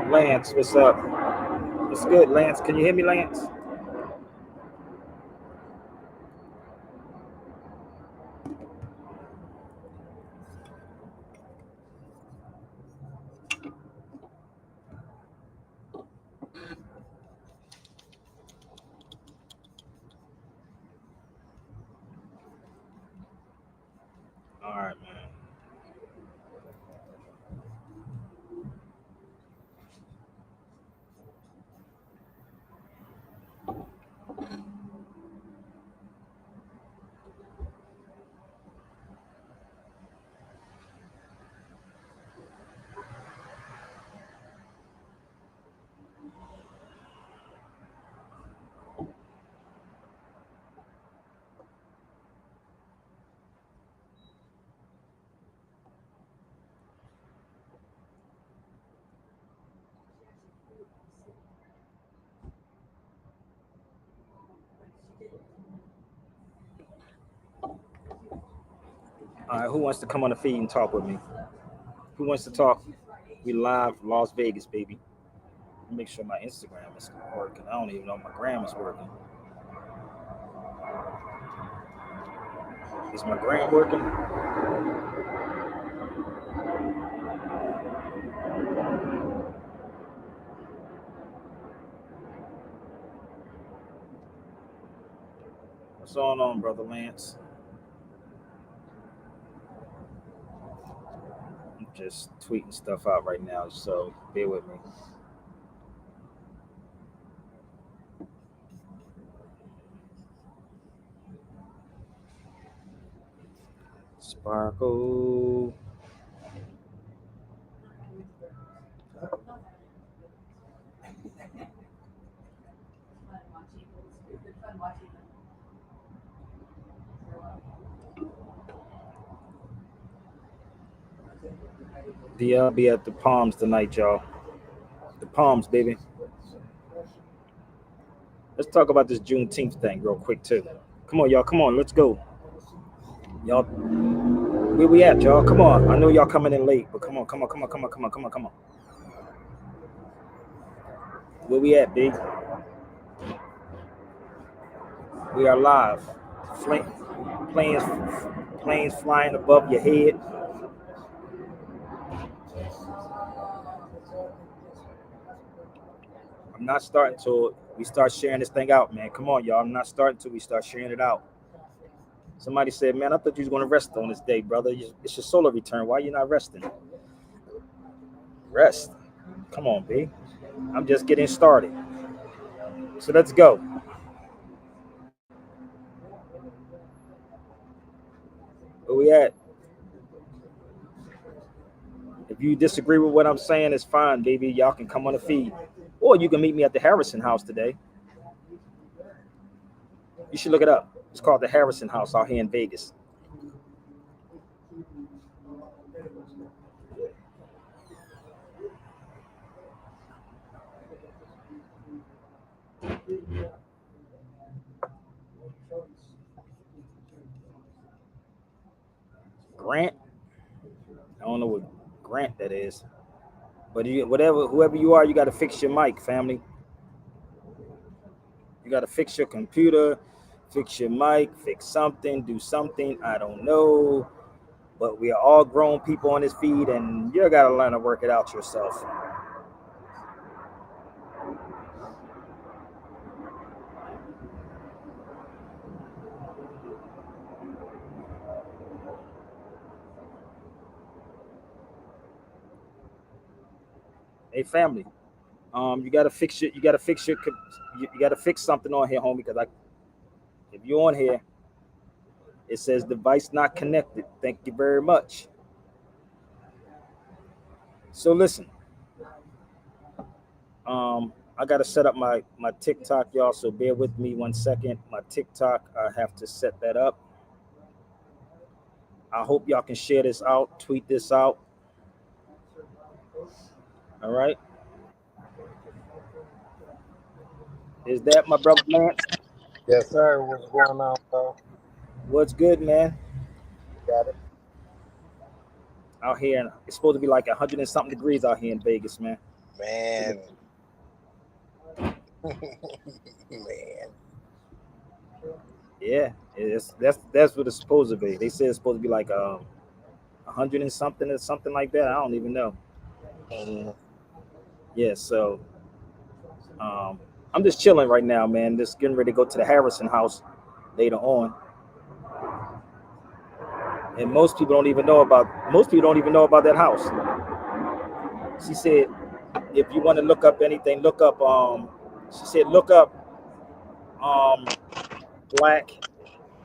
Lance, what's up? What's good, Lance? Can you hear me, Lance? All right, man. All right, who wants to come on the feed and talk with me? Who wants to talk? We live Las Vegas, baby. Make sure my Instagram is working. I don't even know if my gram is working. Is my gram working? What's going on, brother Lance? I'm just tweeting stuff out right now, so bear with me. Sparkle. DL be at the Palms tonight, y'all. The Palms, baby. Let's talk about this Juneteenth thing real quick too. Come on, y'all. Come on, let's go. Y'all, where we at, y'all? Come on. I know y'all coming in late, but come on, come on, come on, come on, come on, come on, come on. Where we at, big? We are live. Planes, planes flying above your head. I'm not starting till we start sharing this thing out, man. Come on, y'all. I'm not starting till we start sharing it out. Somebody said, man, I thought you was going to rest on this day, brother. It's your solar return. Why you not resting? Rest. Come on, B. I'm just getting started. So let's go. Where we at? If you disagree with what I'm saying, it's fine, baby. Y'all can come on the feed. Or you can meet me at the Harrison House today. You should look it up. It's called the Harrison House out here in Vegas. Grant? I don't know what Grant that is. But whoever you are, you got to fix your mic, family. You got to fix your computer, fix your mic, fix something, do something. I don't know. But we are all grown people on this feed, and you got to learn to work it out yourself. Hey, family. You got to fix your. You got to fix your. You got to fix something on here, homie. Because if you're on here, it says device not connected. Thank you very much. So listen. I gotta set up my TikTok, y'all. So bear with me 1 second. My TikTok, I have to set that up. I hope y'all can share this out, tweet this out. All right. Is that my brother Lance? Yes, sir. What's going on, bro? What's good, man? Got it. Out here, it's supposed to be like 100 and something degrees out here in Vegas, man. Man, man. Yeah, that's what it's supposed to be. They say it's supposed to be like 100 and something or something like that. I don't even know. Mhm. Yeah, so um, I'm just chilling right now, man. Just getting ready to go to the Harrison house later on. And most people don't even know about that house. She said if you want to look up anything, look up she said look up um Black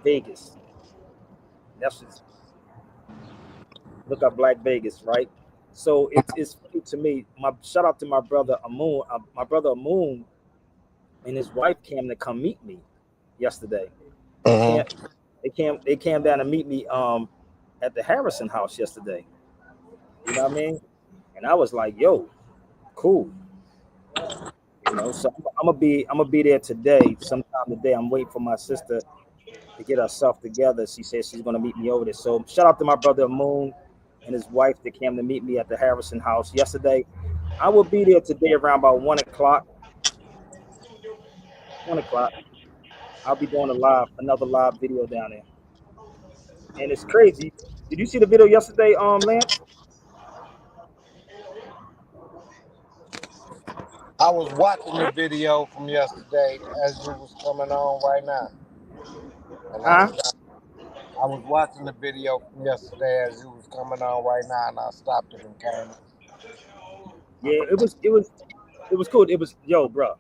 Vegas. That's just look up Black Vegas, right? So it's funny to me. My shout out to my brother Amoon. My brother Amoon and his wife came to come meet me yesterday. They Mhm. can't they came down to meet me at the Harrison house yesterday. You know what I mean? And I was like, yo, cool. You know, so I'm gonna be there today, sometime today. I'm waiting for my sister to get herself together. She says she's gonna meet me over there. So shout out to my brother Moon and his wife that came to meet me at the Harrison house yesterday. I will be there today around about 1 o'clock. 1 o'clock. I'll be doing another live video down there. And it's crazy. Did you see the video yesterday, Lance? I was watching the video from yesterday as you was coming on right now, and I Huh? stopped. I was watching the video from yesterday as you was coming on right now, and I stopped it and came. Yeah, it was cool. It was yo, bro.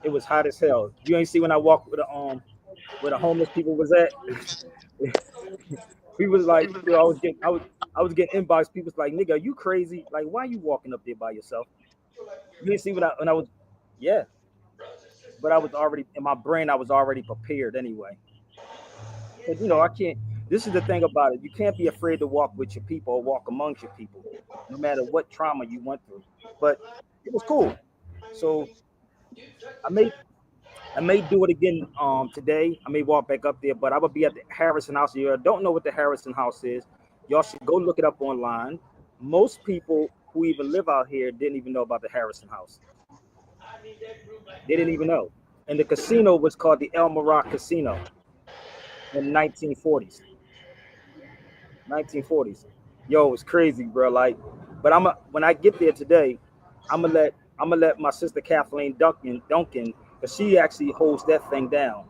It was hot as hell. You ain't see when I walked with the where the homeless people was at. He was like, you know, I was getting inbox. People was like, nigga, are you crazy? Like, why are you walking up there by yourself? You didn't see when I was, yeah, but I was already in my brain. I was already prepared anyway. But you know, I can't. This is the thing about it. You can't be afraid to walk with your people or walk amongst your people, no matter what trauma you went through. But it was cool. So I may I may do it again today. I may walk back up there, but I will be at the Harrison House. You don't know what the Harrison House is. Y'all should go look it up online. Most people who even live out here didn't even know about the Harrison House. They didn't even know. And the casino was called the El Marat Casino in 1940s. 1940s. Yo, it's crazy, bro. Like, but when I get there today, I'm gonna let my sister Kathleen Duncan, because she actually holds that thing down.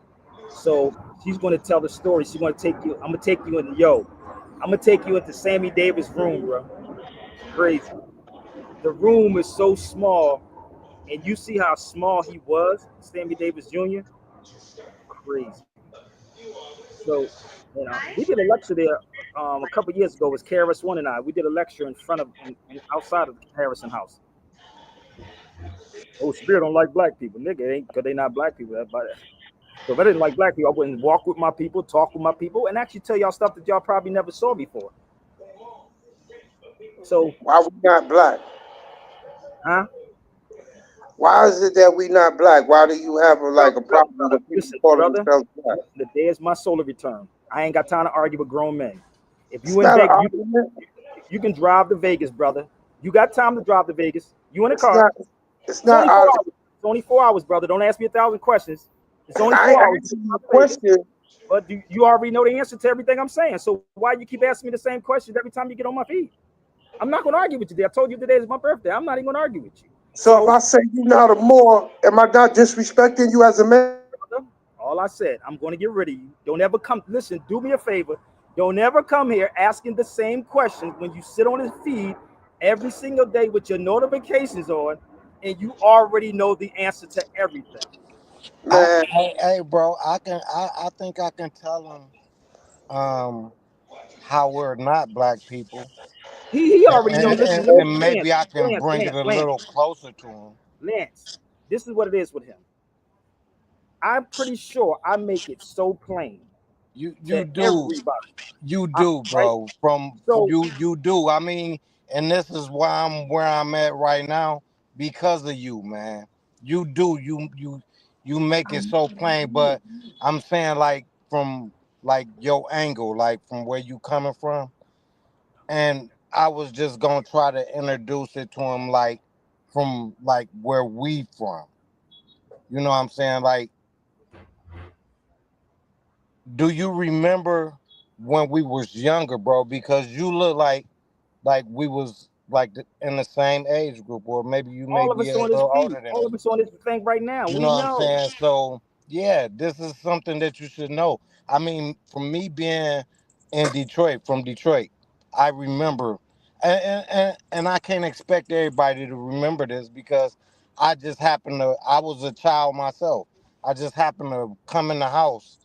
So she's gonna tell the story. She's gonna take you. I'm gonna take you in. Yo, I'm gonna take you into Sammy Davis' room, bro. It's crazy. The room is so small, and you see how small he was, Sammy Davis Jr. Crazy. So, you know, we did a lecture there a couple years ago. It was KRS One and I. We did a lecture in front of outside of Harrison House. Oh, Spirit don't like black people, nigga. It ain't because they not black people. But so if I didn't like black people, I wouldn't walk with my people, talk with my people, and actually tell y'all stuff that y'all probably never saw before. So, Why we not black? huh? Why is it that we not black? Why do you have like a problem with people Listen, calling brother. themselves black? The day is my solar return. I ain't got time to argue with grown men. If It's you in not an Vegas, argument. you can drive to Vegas, brother. You got time to drive to Vegas. You in a It's car. not. It's It's not. only 4 hours. It's only 4 hours, brother. Don't ask me 1,000 questions. It's only I 4 hours. asking you a To Vegas. question. But you already know the answer to everything I'm saying. So why you keep asking me the same questions every time you get on my feed? I'm not going to argue with you. Today. I told you today is my birthday. I'm not even going to argue with you. So if So, I say you not a more, am I not disrespecting you as a man? brother, all I said, I'm going to get rid of you. Don't ever come. Listen, do me a favor. Don't ever come here asking the same questions when you sit on his feed every single day with your notifications on, and you already know the answer to everything. Man, Hey, bro, I think I can tell him how we're not black people, He already know. Listen, let me and Lance, maybe I can Lance, bring it Lance, a little Lance, closer to him. Lance. This is what it is with him. I'm pretty sure I make it so plain You to do. everybody. You I, do, right? bro. From So you do. I mean, and this is why I'm where I'm at right now because of you, man. You do. You make it so plain, but I'm saying like from like your angle, like from where you coming from, and I was just gonna try to introduce it to him like from like where we from. You know what I'm saying? Like, do you remember when we was younger, bro? Because you look like we was like in the same age group, or maybe you may All of be us a on this little beat, older than all me. of us on this thing right now. You know We what I'm know. saying? So yeah, this is something that you should know. I mean, from me being in Detroit, from Detroit, I remember, and I can't expect everybody to remember this because I just happened to. I was a child myself. I just happened to come in the house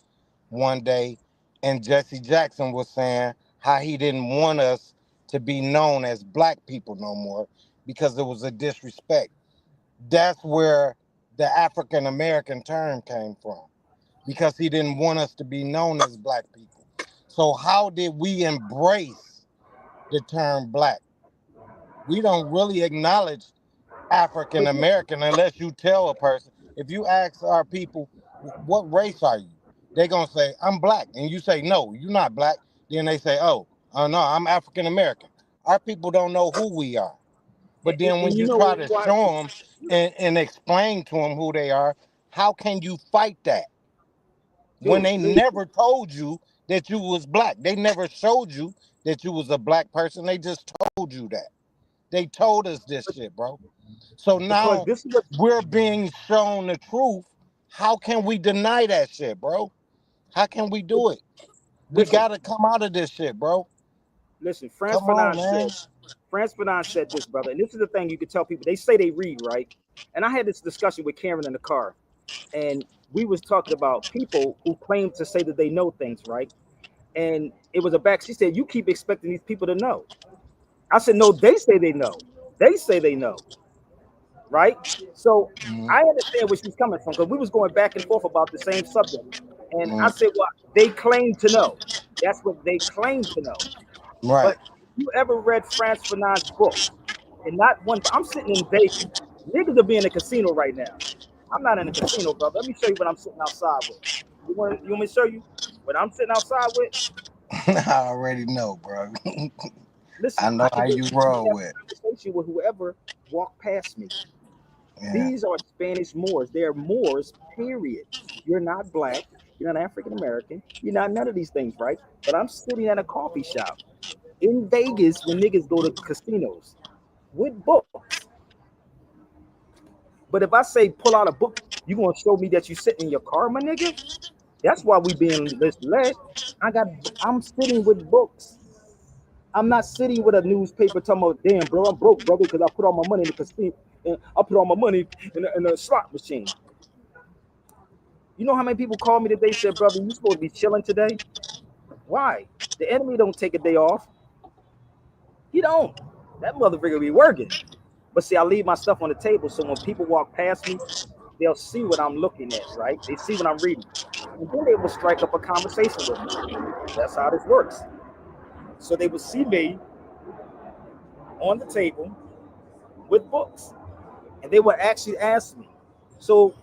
one day, and Jesse Jackson was saying how he didn't want us to be known as black people no more because it was a disrespect. That's where the African American term came from because he didn't want us to be known as black people. So how did we embrace the term black? We don't really acknowledge African But American unless you tell a person. If you ask our people, what race are you? They're going to say, I'm black. And you say, no, you're not black. Then they say, oh no, I'm African American. Our people don't know who we are. But then when and you you know try to why? show them and explain to them who they are, how can you fight that when Dude, they listen, never told you that you was black? They never showed you that you was a black person. They just told you that. They told us this shit, bro. So because now this is what. we're being shown the truth. How can we deny that shit, bro? How can we do it? We Listen, gotta come out of this shit, bro. listen. France Come on, Fanon man. said. France Fanon said this, brother, and this is the thing you could tell people. They say they read, right? And I had this discussion with Karen in the car, and we was talking about people who claim to say that they know things, right? And it was a back. She said, "You keep expecting these people to know." I said, "No, they say they know. They say they know, right?" So Mhm, I understand where she's coming from because we was going back and forth about the same subject, and I mhm. said, "Well, they claim to know. That's what they claim to know." Right. But you ever read France Fanon's books? And not one. I'm sitting in Vegas. Niggas will be in a casino right now. I'm not in a casino, brother. Let me show you what I'm sitting outside with. You want me to show you what I'm sitting outside with? I already know, bro. Listen, I I know can how go you I can roll have with. a conversation with whoever walked past me. Yeah. These are Spanish Moors. They're Moors, period. You're not black. You're not African American. You're not none of these things, right? But I'm sitting at a coffee shop in Vegas when niggas go to casinos with books. But if I say pull out a book, you gonna show me that you sitting in your car, my nigga? That's why we being led. I'm sitting with books. I'm not sitting with a newspaper talking about, damn, bro, I'm broke, brother, because I put all my money in the casino. And I put all my money in a slot machine. You know how many people called me today said, brother, you supposed to be chilling today? Why? The enemy don't take a day off. He don't. That motherfucker be working. But see, I leave my stuff on the table so when people walk past me, they'll see what I'm looking at, right? They see what I'm reading. And then they will strike up a conversation with me. That's how this works. So they will see me on the table with books. And they will actually ask me. So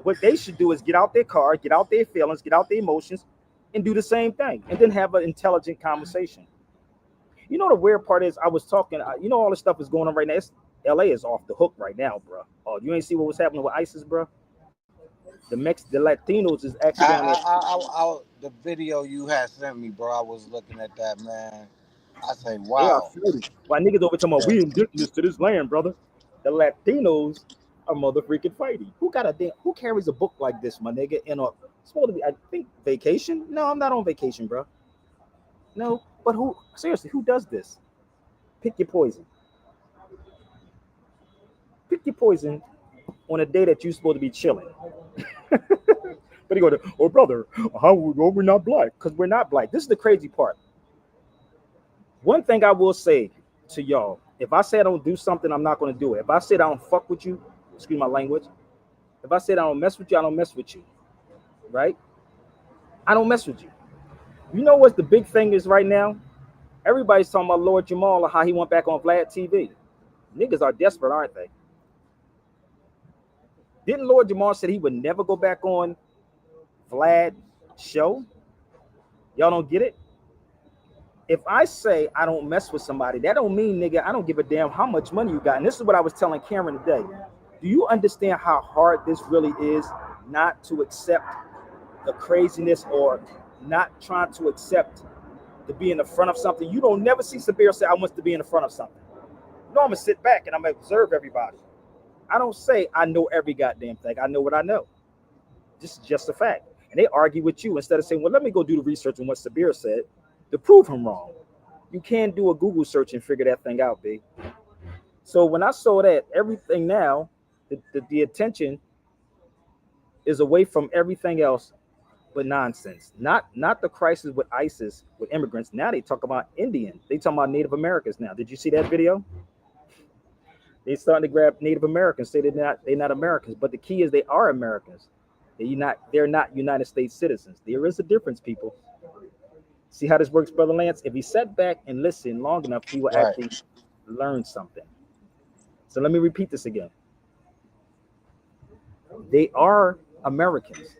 what they should do is get out their car, get out their feelings, get out their emotions, and do the same thing. And then have an intelligent conversation. You know the weird part is I was talking, you know all this stuff is going on right now. LA is off the hook right now, bro. Oh, you ain't see what was happening with ISIS, bro? The Latinos is actually down there. The video you had sent me, bro. I was looking at that, man. I say, They are wow. fighting. Why niggas over talking about Yeah. we indigenous to this land, brother? The Latinos are mother freaking fighting. Who carries a book like this, my nigga? In a supposed to be, I think, vacation? No, I'm not on vacation, bro. No, but who seriously, who does this? Pick your poison. Pick your poison on a day that you're supposed to be chilling. But he go, oh brother, how we're not black? Because we're not black. This is the crazy part. One thing I will say to y'all, if I say I don't do something, I'm not going to do it. If I said I don't fuck with you, excuse my language. If I said I don't mess with you, I don't mess with you. Right? I don't mess with you. You know what the big thing is right now? Everybody's talking about Lord Jamal or how he went back on Vlad TV. Niggas are desperate, aren't they? Didn't Lord Jamal said he would never go back on Vlad show? Y'all don't get it? If I say I don't mess with somebody, that don't mean, nigga, I don't give a damn how much money you got. And this is what I was telling Cameron today. Do you understand how hard this really is not to accept the craziness or not trying to accept to be in the front of something? You don't never see Sabir say, I want to be in the front of something. No, I'm gonna sit back and I'm gonna observe everybody. I don't say I know every goddamn thing. I know what I know. This is just a fact. And they argue with you instead of saying, well, let me go do the research on what Sabir said to prove him wrong. You can't do a Google search and figure that thing out, B. So when I saw that, everything now, the attention is away from everything else but nonsense. Not the crisis with ISIS, with immigrants. Now they talk about Indians. They talk about Native Americans now. Did you see that video? They starting to grab Native Americans, say they're not Americans. But the key is they are Americans. They're not United States citizens. There is a difference, people. See how this works, Brother Lance? If he sat back and listened long enough, he will Right. actually learn something. So let me repeat this again. They are Americans.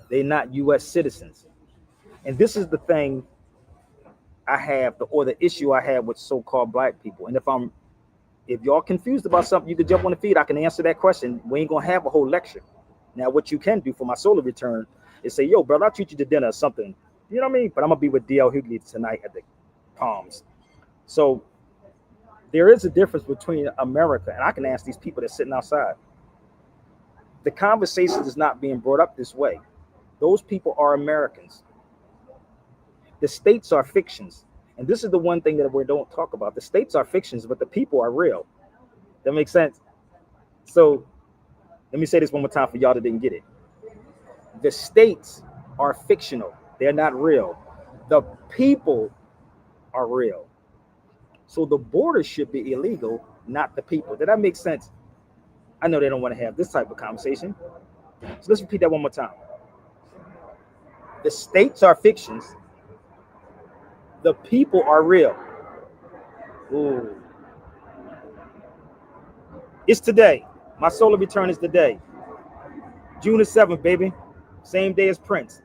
They're not U.S. citizens. And this is the thing I have, or the issue I have with so-called black people. And if y'all confused about something, you can jump on the feed. I can answer that question. We ain't gonna have a whole lecture. Now, what you can do for my solar return is say, yo, brother, I'll treat you to dinner or something. You know what I mean? But I'm gonna be with DL Hughley tonight at the Palms. So there is a difference between America, and I can ask these people that's sitting outside. The conversation is not being brought up this way. Those people are Americans. The states are fictions. And this is the one thing that we don't talk about. The states are fictions, but the people are real. That makes sense? So let me say this one more time for y'all that didn't get it. The states are fictional. They're not real. The people are real. So the border should be illegal, not the people. Did that make sense? I know they don't want to have this type of conversation. So let's repeat that one more time. The states are fictions. The people are real. Ooh. It's today. My solar return is today. June the 7th, baby. Same day as Prince.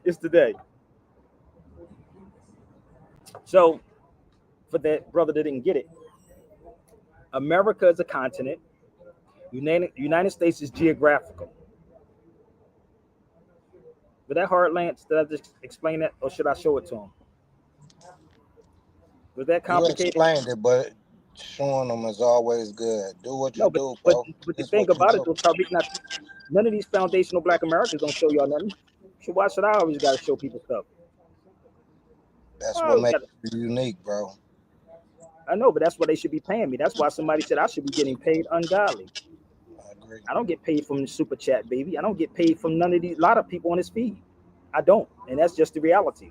It's today. So, for that brother that didn't get it, America is a continent. United States is geographical. Was that hard, Lance? Did I just explain that, or should I show it to him? Was that You complicated? explained it, but showing them is always good. Do what you No, but do, but bro. but the It's thing what you about it do. though, Tariq, none of these foundational Black Americans don't show y'all nothing. So why should I always got to show people stuff? That's what Oh, makes you unique, bro. I know, but that's what they should be paying me. That's why somebody said I should be getting paid ungodly. I agree. I don't get paid from the super chat, baby. I don't get paid from none of these. A lot of people on this feed. I don't, and that's just the reality.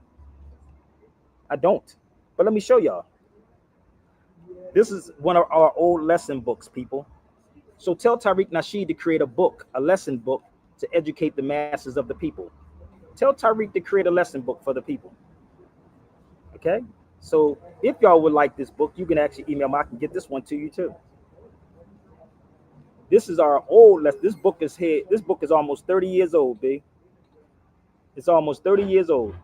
I don't. But let me show y'all. This is one of our old lesson books, people. So tell Tariq Nasheed to create a book, a lesson book to educate the masses of the people. Tell Tariq to create a lesson book for the people. Okay? So if y'all would like this book, you can actually email me. I can get this one to you too. This is our old lesson. This book is here. This book is almost 30 years old, B. It's almost 30 years old.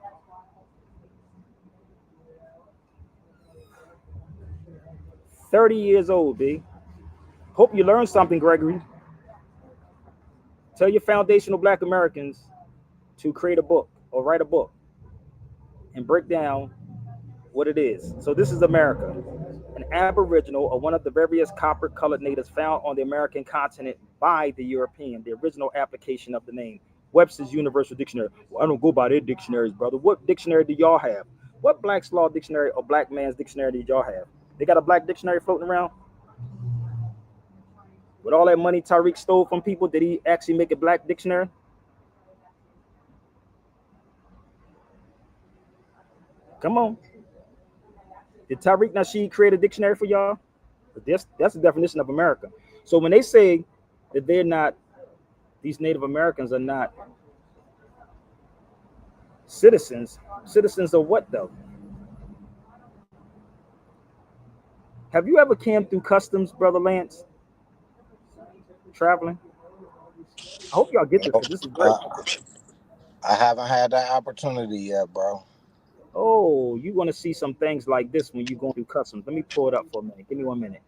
30 years old, B. Hope you learned something, Gregory. Tell your foundational Black Americans to create a book or write a book and break down what it is. So this is America, an Aboriginal or one of the various copper-colored natives found on the American continent by the European, the original application of the name. Webster's Universal Dictionary. Well, I don't go by their dictionaries, brother. What dictionary do y'all have? What Black's Law Dictionary or Black Man's Dictionary do y'all have? They got a black dictionary floating around? With all that money Tariq stole from people, did he actually make a black dictionary? Come on. Did Tariq Nasheed create a dictionary for y'all? But that's the definition of America. So when they say that they're not, these Native Americans are not citizens, citizens of what though? Have you ever came through customs, Brother Lance, traveling? I hope y'all get this because this is great. I haven't had that opportunity yet, bro. Oh, you're gonna see some things like this when you're going through customs. Let me pull it up for a minute. Give me 1 minute.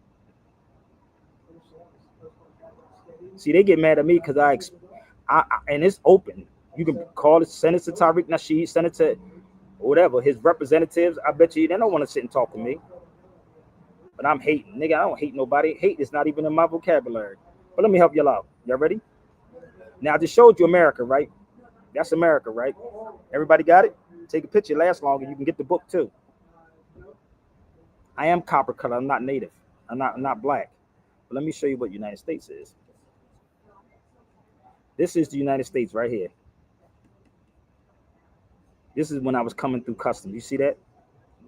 See, they get mad at me because and it's open. You can call it, send it to Tariq Nasheed, send it to whatever his representatives. I bet you they don't want to sit and talk to me. But I'm hating, nigga. I don't hate nobody. Hate is not even in my vocabulary. But let me help y'all out. Y'all ready? Now I just showed you America, right? That's America, right? Everybody got it? Take a picture. Lasts longer. You can get the book too. I am copper color. I'm not native. I'm not black. But let me show you what United States is. This is the United States right here. This is when I was coming through customs. You see that?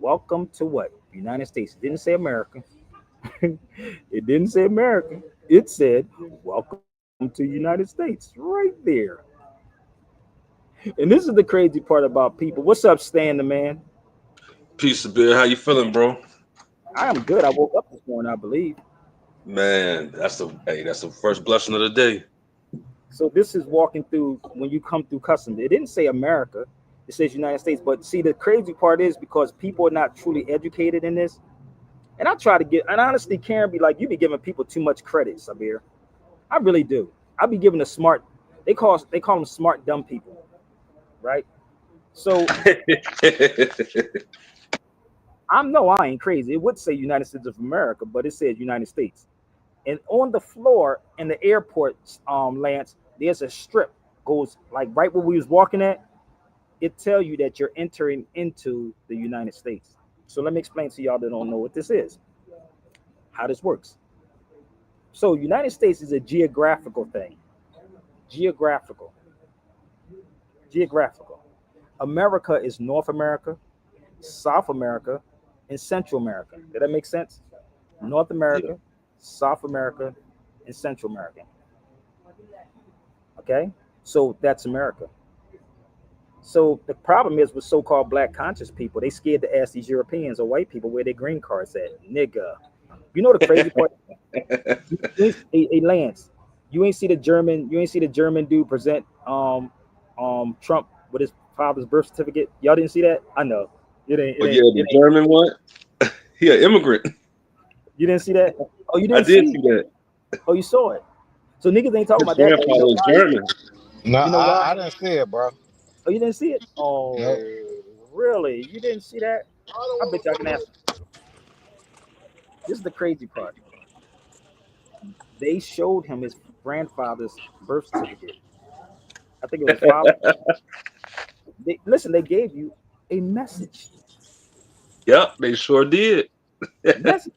Welcome to what? United States. It didn't say America. It didn't say America. It said, welcome to United States. Right there. And this is the crazy part about people. What's up, Stan the man? Peace of beer. How you feeling, bro? I am good. I woke up this morning, I believe. Man, that's the first blessing of the day. So this is walking through when you come through customs. It didn't say America. It says United States. But see, the crazy part is because people are not truly educated in this. And I try to get, and honestly, Karen be like, you be giving people too much credit, Sabir. I really do. I be giving the smart. They call them smart dumb people, right? So I ain't crazy. It would say United States of America, but it says United States. And on the floor in the airport, Lance, there's a strip goes like right where we was walking at. It tell you that you're entering into the United States. So let me explain to y'all that don't know what this is, how this works. So United States is a geographical thing. Geographical. Geographical. America is North America, South America, and Central America. Did that make sense? North Yeah. America, South America, and Central America. Okay? So that's America. So the problem is with so-called black conscious people, they scared to ask these Europeans or white people where their green cards at. Nigga. You know the crazy part? Hey, Lance, you ain't see the German dude present Trump with his father's birth certificate. Y'all didn't see that? I know. Oh yeah, the German one. He an immigrant. You didn't see that? Oh, you I didn't did see? see that. Oh, you saw it. So niggas ain't talking His about that though. You grandfather know is why? German. No, You know why? I didn't see it, bro. Oh, you didn't see it? No. Oh, really? You didn't see that? I bet you I can ask. This is the crazy part. They showed him his grandfather's birth certificate. I think it was father. Listen, they gave you a message. Yep, they sure did. Message.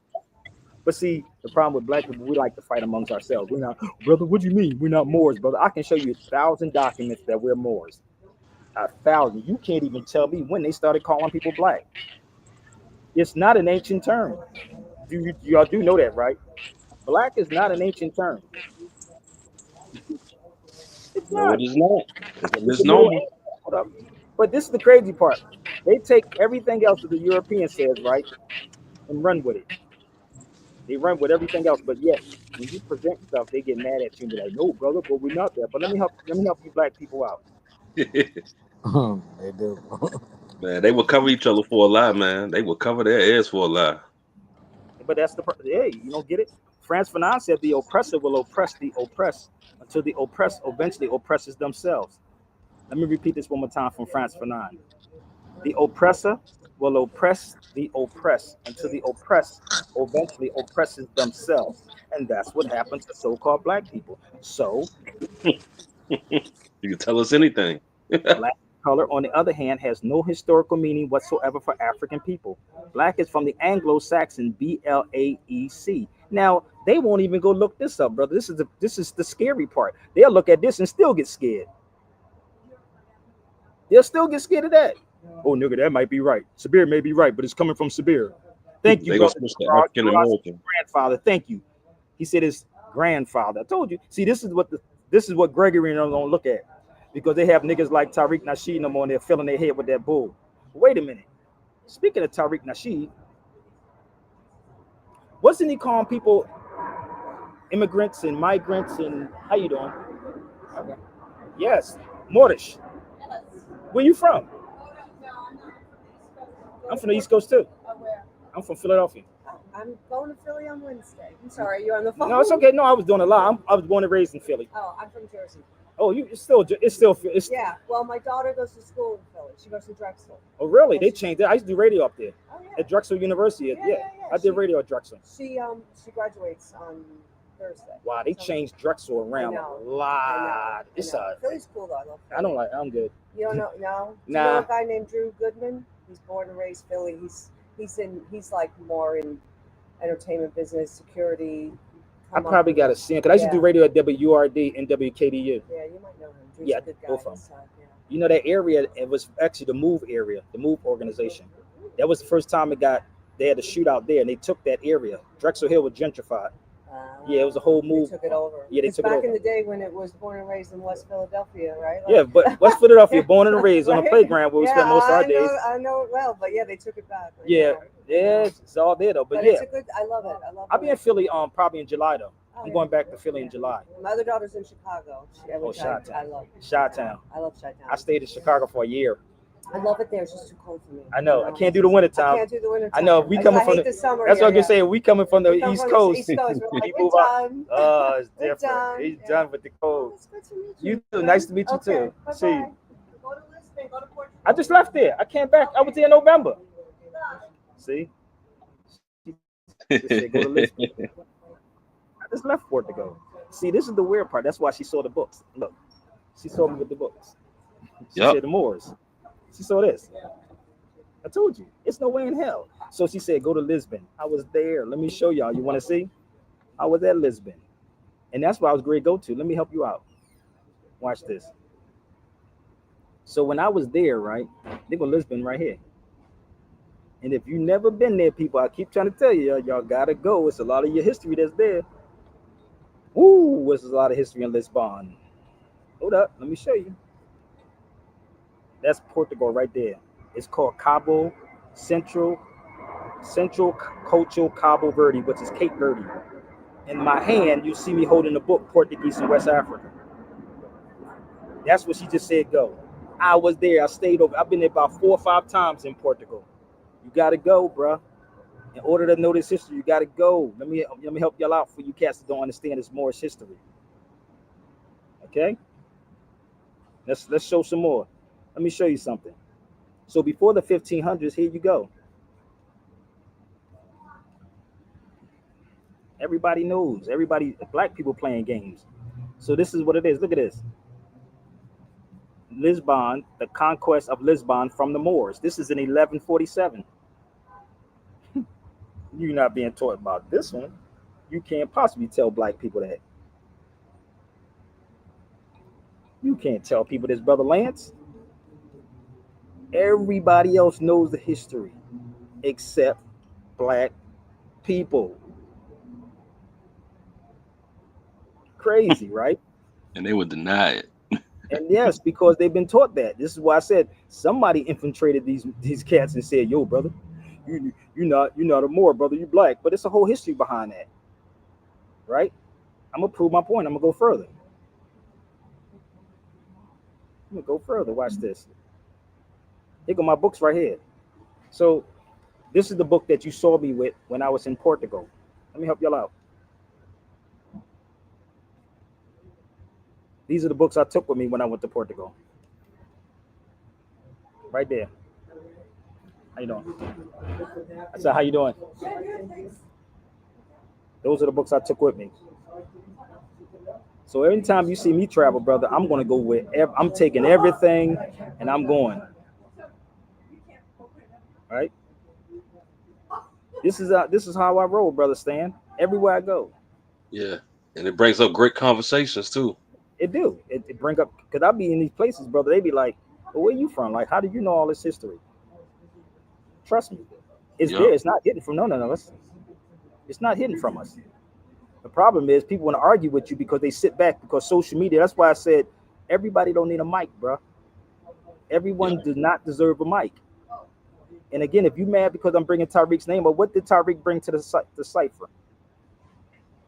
But see, the problem with black people, we like to fight amongst ourselves. We're not, brother. What do you mean? We're not Moors, brother. I can show you 1,000 documents that we're Moors. 1,000. You can't even tell me when they started calling people black. It's not an ancient term. Y'all do know that, right? Black is not an ancient term. It's No, it not. is not. It's a It's a middle. misnomer. Hold up. But this is the crazy part. They take everything else that the European says, right, and run with it. They run with everything else, but yet when you present stuff, they get mad at you and be like, "No, brother, but we're not there." But let me help you black people out. They do. Man, they will cover each other for a lie, man. They will cover their ass for a lie. But hey, you don't get it. Frantz Fanon said the oppressor will oppress the oppressed until the oppressed eventually oppresses themselves. Let me repeat this one more time from Frantz Fanon. The oppressor will oppress the oppressed until the oppressed eventually oppresses themselves. And that's what happened to so-called black people. So You can tell us anything. black color, on the other hand, has no historical meaning whatsoever for African people. Black is from the Anglo-Saxon Blaec. Now they won't even go look this up, brother. This is the scary part. They'll look at this and still get scared. They'll still get scared of that. Oh, nigga, that might be right. Sabir may be right, but it's coming from Sabir. Thank you, They gonna brother. switch to African Gerard's American. grandfather. Thank you. He said his grandfather. I told you. See, this is what Gregory and them gonna look at because they have niggas like Tariq Nasheed and them on there filling their head with that bull. Wait a minute. Speaking of Tariq Nasheed, wasn't he calling people immigrants and migrants and how you doing? Okay. Yes, Mordish. Where you from? I'm from the East Coast too. I'm from Philadelphia. I'm going to Philly on Wednesday. I'm sorry, you're on the phone. No, it's okay. No, I was doing a lot. I was born and raised in Philly. Oh, I'm from Jersey. Oh, Yeah. Well, my daughter goes to school in Philly. She goes to Drexel. Oh, really? They changed it. I used to do radio up there Oh yeah. at Drexel University. Yeah. I did radio at Drexel. She graduates on Thursday. Wow, they So- changed Drexel around know. a lot. It's Philly's cool though. I love Philly. I don't like. I'm good. You don't know? No. Do Nah. You know a guy named Drew Goodman? He's born and raised Philly. He's like more in entertainment business, security. I probably got to see him because I used to do radio at WURD and WKDU. Yeah, you might know him. Drew's Yeah, a good guy. both of them. So, yeah. You know that area? It was actually the Move area, the Move organization. That was the first time they had a shootout there, and they took that area. Drexel Hill was gentrified. Yeah, it was a whole move. They took it over. Yeah, they took it back over. in the day when it was born and raised in West Philadelphia, right? Yeah, but West Philadelphia, born and raised on a Right? playground where we spent most of our days. I know it well, but yeah, they took it back. Like, Yeah, it's all there though. But yeah, it's a good. I love it. I'll be in Philly probably in July though. Oh, I'm yeah. going back to Philly in July. My other daughter's in Chicago. Chi-Town. I love. Chi-Town. I love Chi-Town. I stayed in Chicago for a year. I love it there. It's just too cold for me. I know. I can't do the winter I time. can't do the winter I time. know. We coming from the summer. That's what I'm here, gonna say. We coming from the We come East from Coast. East Coast. We're like, We we're move out. done. Oh, it's We're different. done. He's Yeah. done with the cold. It's good to meet You too. Nice to meet you Okay, too. bye-bye. See you. Go to Lisbon. Go to Portugal. I just left there. I came back. I was there in November. See? She just said, go to Lisbon. I just left Portugal. See, this is the weird part. That's why she saw the books. Look, she saw me with the books. She Yep. said the Moors. She saw this. I told you, it's no way in hell. So she said, go to Lisbon. I was there. Let me show y'all. You want to see? I was at Lisbon. And that's why I was great to go to. Let me help you out. Watch this. So when I was there, right, they go Lisbon right here. And if you've never been there, people, I keep trying to tell you, y'all gotta go. It's a lot of your history that's there. Ooh, there's a lot of history in Lisbon. Hold up, let me show you. That's Portugal right there. It's called Cabo Central Cultural Cabo Verde, which is Cape Verde. In my hand, you see me holding the book Portuguese in West Africa. That's what she just said. Go. I was there. I stayed over. I've been there about 4 or 5 times in Portugal. You gotta go, bruh. In order to know this history, you gotta go. Let me help y'all out for you cats that don't understand this Moorish history. Okay. Let's show some more. Let me show you something. So before the 1500s, here you go. Everybody knows. Black people playing games. So this is what it is. Look at this. Lisbon, the conquest of Lisbon from the Moors. This is in 1147. You're not being taught about this one. You can't possibly tell black people that. You can't tell people this, Brother Lance. Everybody else knows the history except black people. Crazy, right? And they would deny it. And yes, because they've been taught that. This is why I said somebody infiltrated these cats and said, "Yo, brother, you're not a Moor, brother. You black." But it's a whole history behind that, right? I'm gonna prove my point. I'm gonna go further. Watch this. Here go my books right here. So this is the book that you saw me with when I was in Portugal. Let me help y'all out. These are the books I took with me when I went to Portugal. Right there. How you doing? I said, how you doing? Those are the books I took with me. So anytime you see me travel, brother, I'm going to go with, I'm taking everything and I'm going. Right? This is how I roll, brother Stan. Everywhere I go. Yeah. And it brings up great conversations too. It do. It bring up, because I be in these places, brother. They be like, well, where you from? Like, how do you know all this history? Trust me. It's there. It's not hidden from no. It's not hidden from us. The problem is people want to argue with you because they sit back, because social media. That's why I said everybody don't need a mic, bro. Everyone does not deserve a mic. And again, if you mad because I'm bringing Tariq's name, or what did Tariq bring to the cipher?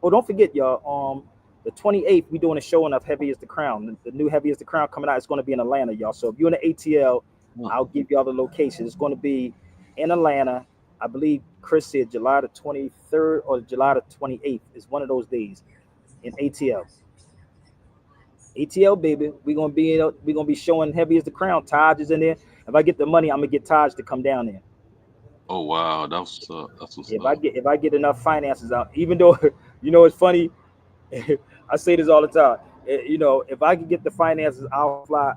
Oh, don't forget, y'all. The 28th, we doing a showing of Heavy is the Crown. The new Heavy is the Crown coming out. It's going to be in Atlanta, y'all. So if you're in the ATL, I'll give y'all the location. It's going to be in Atlanta. I believe Chris said July the 23rd or July the 28th is one of those days in ATL. ATL, baby. We're gonna be showing Heavy as the Crown. Taj is in there. If I get the money, I'm gonna get Taj to come down there. Oh wow, that's what's If up. I get enough finances out, even though it's funny. I say this all the time. If I can get the finances, I'll fly.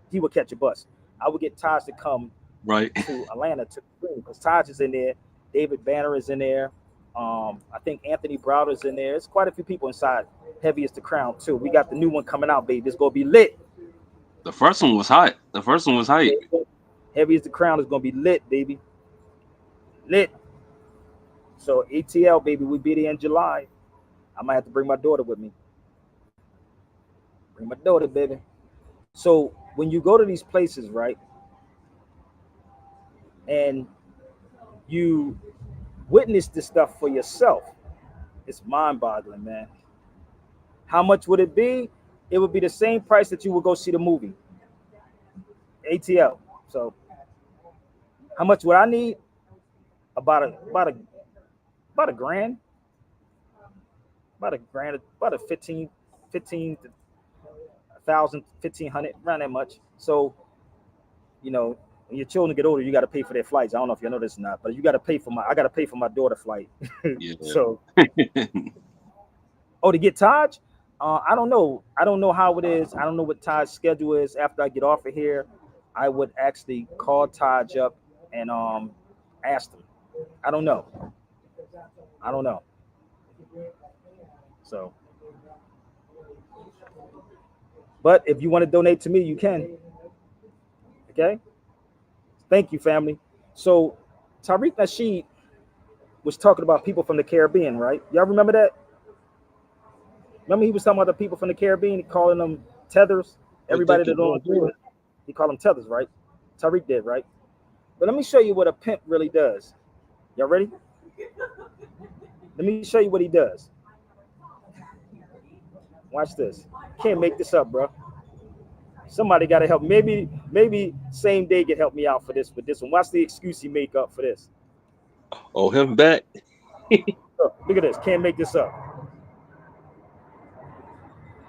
He would catch a bus. I would get Taj to come Right. to Atlanta to because Taj is in there. David Banner is in there. I think Anthony Browder's in there. There's quite a few people inside. Heavy as the Crown too. We got the new one coming out, baby. It's gonna be lit. The first one was hot. The first one was hype. Heavy as the Crown is gonna be lit, baby. Lit. So ATL, baby, we be there in July. I might have to bring my daughter with me. Bring my daughter, baby. So when you go to these places, right, and you witness this stuff for yourself, it's mind-boggling, man. How much would it be? It would be the same price that you would go see the movie. ATL. So how much would I need? About a grand. About a grand, about a 15 to 1,000, 1,500, around that much. So, when your children get older, you got to pay for their flights. I don't know if you know this or not, but I got to pay for my daughter flight. Yeah. So, to get Taj, I don't know. I don't know how it is. I don't know what Taj's schedule is. After I get off of here, I would actually call Taj up and ask him. I don't know. So, but if you want to donate to me, you can. Okay. Thank you, family. So, Tariq Nasheed was talking about people from the Caribbean, right? Y'all remember that? Remember he was talking about the people from the Caribbean, calling them tethers. Everybody that don't agree with it, he called them tethers, right? Tariq did, right? But let me show you what a pimp really does. Y'all ready? Let me show you what he does. Watch this. Can't make this up, bro. Somebody got to help. Maybe same day can help me out for this. With this one, watch the excuse he make up for this. Oh, him back. Look at this. Can't make this up.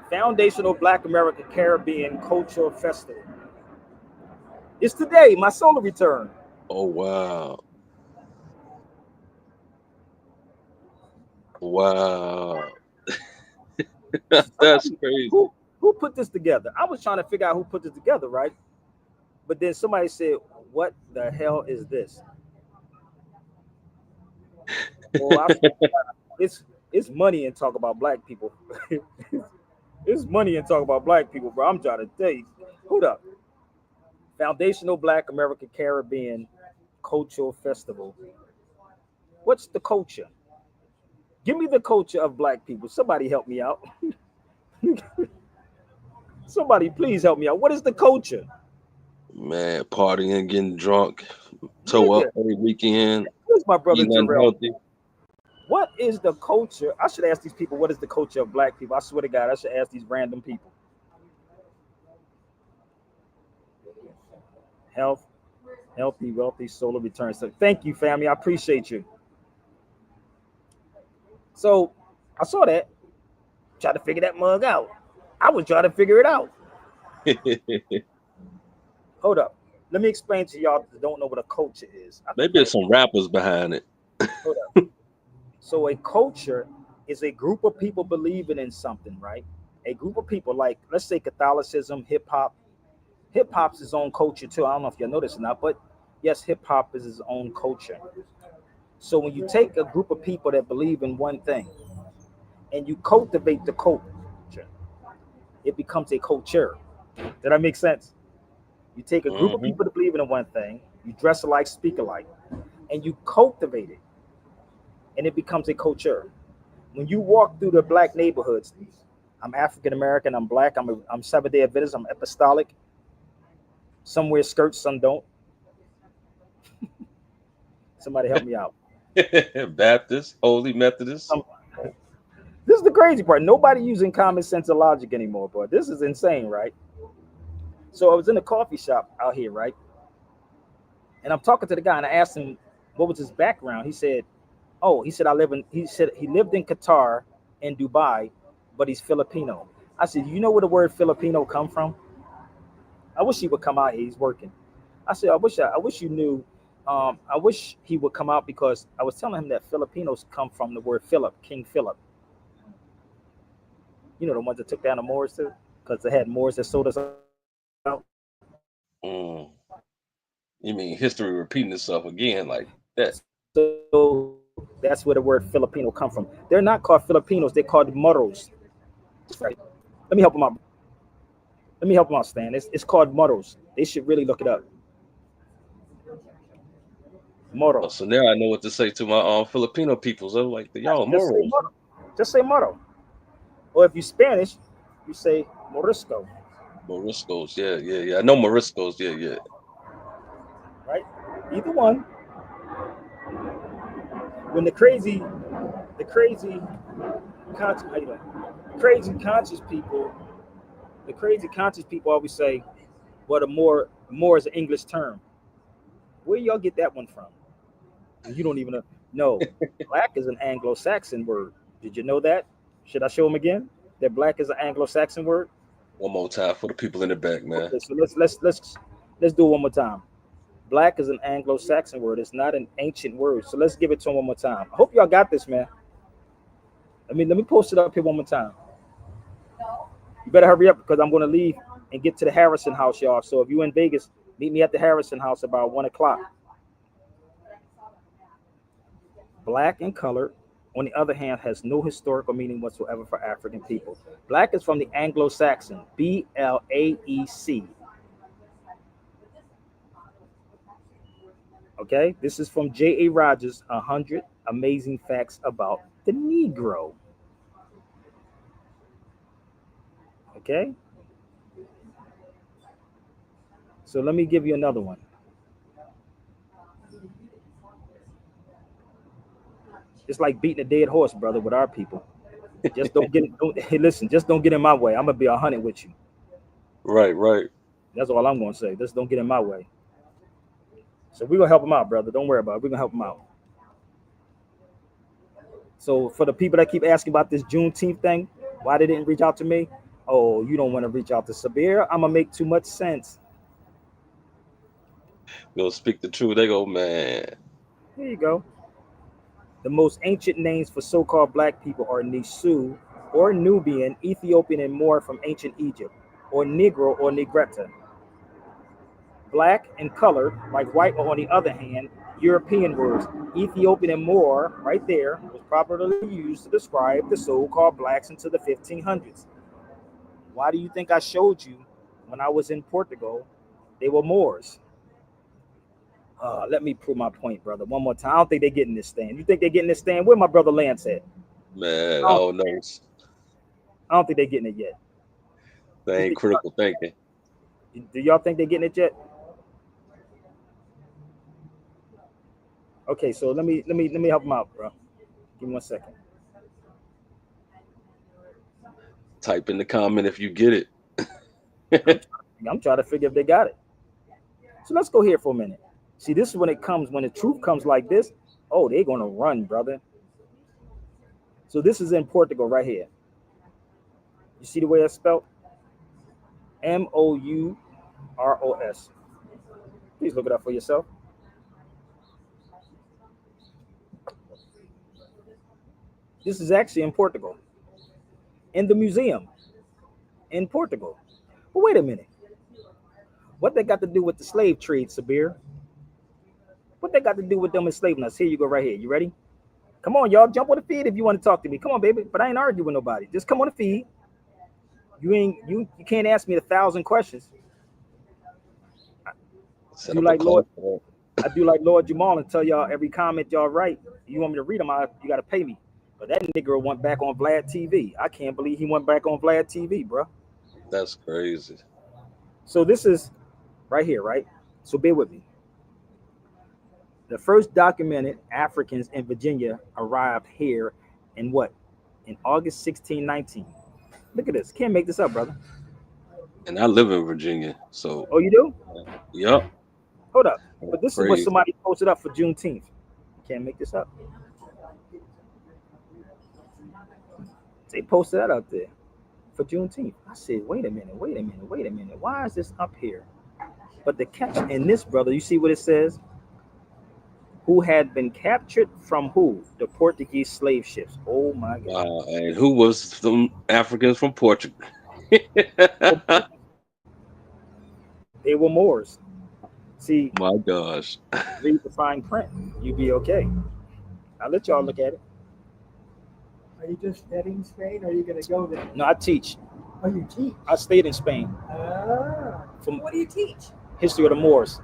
Foundational Black American Caribbean Cultural Festival. It's today, my solar return. Oh wow. Wow. That's crazy. Who put this together? I was trying to figure out who put this together, right? But then somebody said, "What the hell is this?" Well, it's money and talk about black people. It's money and talk about black people, bro. I'm trying to tell you. Hold up. Foundational Black American Caribbean Cultural Festival. What's the culture? Give me the culture of black people. Somebody help me out. Somebody please help me out. What is the culture? Man, partying, getting drunk, toe up every weekend. Where's my brother Eating Jarrell? unhealthy. What is the culture? I should ask these people, what is the culture of black people? I swear to God, I should ask these random people. Healthy, wealthy, solar returns. So thank you, family. I appreciate you. So I saw that. Try to figure that mug out. I was trying to figure it out. Hold up. Let me explain to y'all that don't know what a culture is. Maybe there's some rappers behind it. Hold up. So a culture is a group of people believing in something, right? A group of people, like, let's say Catholicism, hip hop. Hip hop's its own culture too. I don't know if you noticed or not, but yes, hip hop is its own culture. So when you take a group of people that believe in one thing and you cultivate the culture, it becomes a culture. Did that make sense? You take a group of people that believe in one thing, you dress alike, speak alike, and you cultivate it, and it becomes a culture. When you walk through the black neighborhoods, I'm African American, I'm black, I'm Seventh-day Adventist, I'm apostolic. Some wear skirts, some don't. Somebody help me out. Baptist, Holy Methodist. This is the crazy part. Nobody using common sense or logic anymore, bro. This is insane, right? So I was in a coffee shop out here, right? And I'm talking to the guy, and I asked him what was his background. He said, "Oh, he said I live in." He said he lived in Qatar and Dubai, but he's Filipino. I said, "You know where the word Filipino come from?" I wish he would come out here. He's working. I said, I wish you knew. I wish he would come out because I was telling him that Filipinos come from the word Philip, King Philip. You know, the ones that took down the Moors too, because they had Moors that sold us out. Mm. You mean history repeating itself again like that? So that's where the word Filipino come from. They're not called Filipinos; they're called Moros. Right. Let me help them out. Let me help them out, Stan. It's called Moros. They should really look it up. Oh, Moro. so now I know what to say to my Filipino peoples. I'm like, y'all Just say morals, Moro. Just say Moro. Or if you Spanish, you say Morisco. Moriscos. Yeah, yeah, yeah. I know Moriscos. Yeah, yeah. Right? Either one. When the crazy conscious, how you doing? Crazy conscious people, the crazy conscious people always say, "Well, more is an English term." Where y'all get that one from? You don't even know. No, black is an Anglo-Saxon word. Did you know that? Should I show them again? That black is an Anglo-Saxon word. One more time for the people in the back, man. Okay, so let's do it one more time. Black is an Anglo-Saxon word. It's not an ancient word. So let's give it to them one more time. I hope y'all got this, man. Let me post it up here one more time. You better hurry up because I'm going to leave and get to the Harrison house, y'all. So if you're in Vegas, meet me at the Harrison house about 1 o'clock. Black and colored, on the other hand, has no historical meaning whatsoever for African people. Black is from the Anglo-Saxon, Blaec. Okay, this is from J.A. Rogers, 100 Amazing Facts About the Negro. Okay, so let me give you another one. It's like beating a dead horse, brother, with our people. Just don't get don't, hey, listen, just don't get in my way. I'm gonna be 100 with you. Right, right. That's all I'm gonna say. Just don't get in my way. So we're gonna help them out, brother. Don't worry about it. We're gonna help them out. So for the people that keep asking about this Juneteenth thing, why they didn't reach out to me? Oh, you don't want to reach out to Sabir? I'm gonna make too much sense. Go speak the truth. They go, man. Here you go. The most ancient names for so-called black people are Nisu or Nubian, Ethiopian, and more from ancient Egypt, or Negro or Negretta. Black and colored, like white, or on the other hand, European words. Ethiopian and more, right there, was properly used to describe the so-called blacks into the 1500s. Why do you think I showed you when I was in Portugal? They were Moors. Let me prove my point, brother. One more time. I don't think they're getting this stand. You think they're getting this stand? Where my brother Lance at? Man, I I don't, don't know. I don't think they're getting it yet. They ain't critical thinking. Do y'all think they're getting it yet? Okay, so let me help them out, bro. Give me 1 second. Type in the comment if you get it. I'm, I'm trying to figure if they got it. So let's go here for a minute. See, this is when it comes, when the truth comes like this. Oh, they're gonna run, brother. So this is in Portugal right here. You see the way it's spelled? Mouros. Please look it up for yourself. This is actually in Portugal, in the museum in Portugal. But wait a minute. What they got to do with the slave trade, Sabir? What they got to do with them enslaving us? Here you go, right here. You ready? Come on, y'all. Jump on the feed if you want to talk to me. Come on, baby. But I ain't arguing with nobody. Just come on the feed. You can't ask me 1,000 questions. I Set do up a like call Lord. for I do like Lord Jamal and tell y'all every comment y'all write. You want me to read them? You got to pay me. But that nigga went back on Vlad TV. I can't believe he went back on Vlad TV, bro. That's crazy. So this is right here, right? So bear with me. The first documented Africans in Virginia arrived here in what? in August 1619. Look at this. Can't make this up, brother. And I live in Virginia, so Oh, you do? yep. Hold up. But this is what Crazy. somebody posted up for Juneteenth. Can't make this up. They posted that up there for Juneteenth. I said, wait a minute. Why is this up here? But the catch in this, brother, you see what it says? Who had been captured from who? The Portuguese slave ships. Oh my God. And who was some Africans from Portugal? They were Moors. See, My gosh. read the fine print. You be okay. I'll let y'all look at it. Are you just studying Spain or are you going to go there? No, I teach. Oh, you teach? I stayed in Spain Ah. from What do you teach? history of the Moors.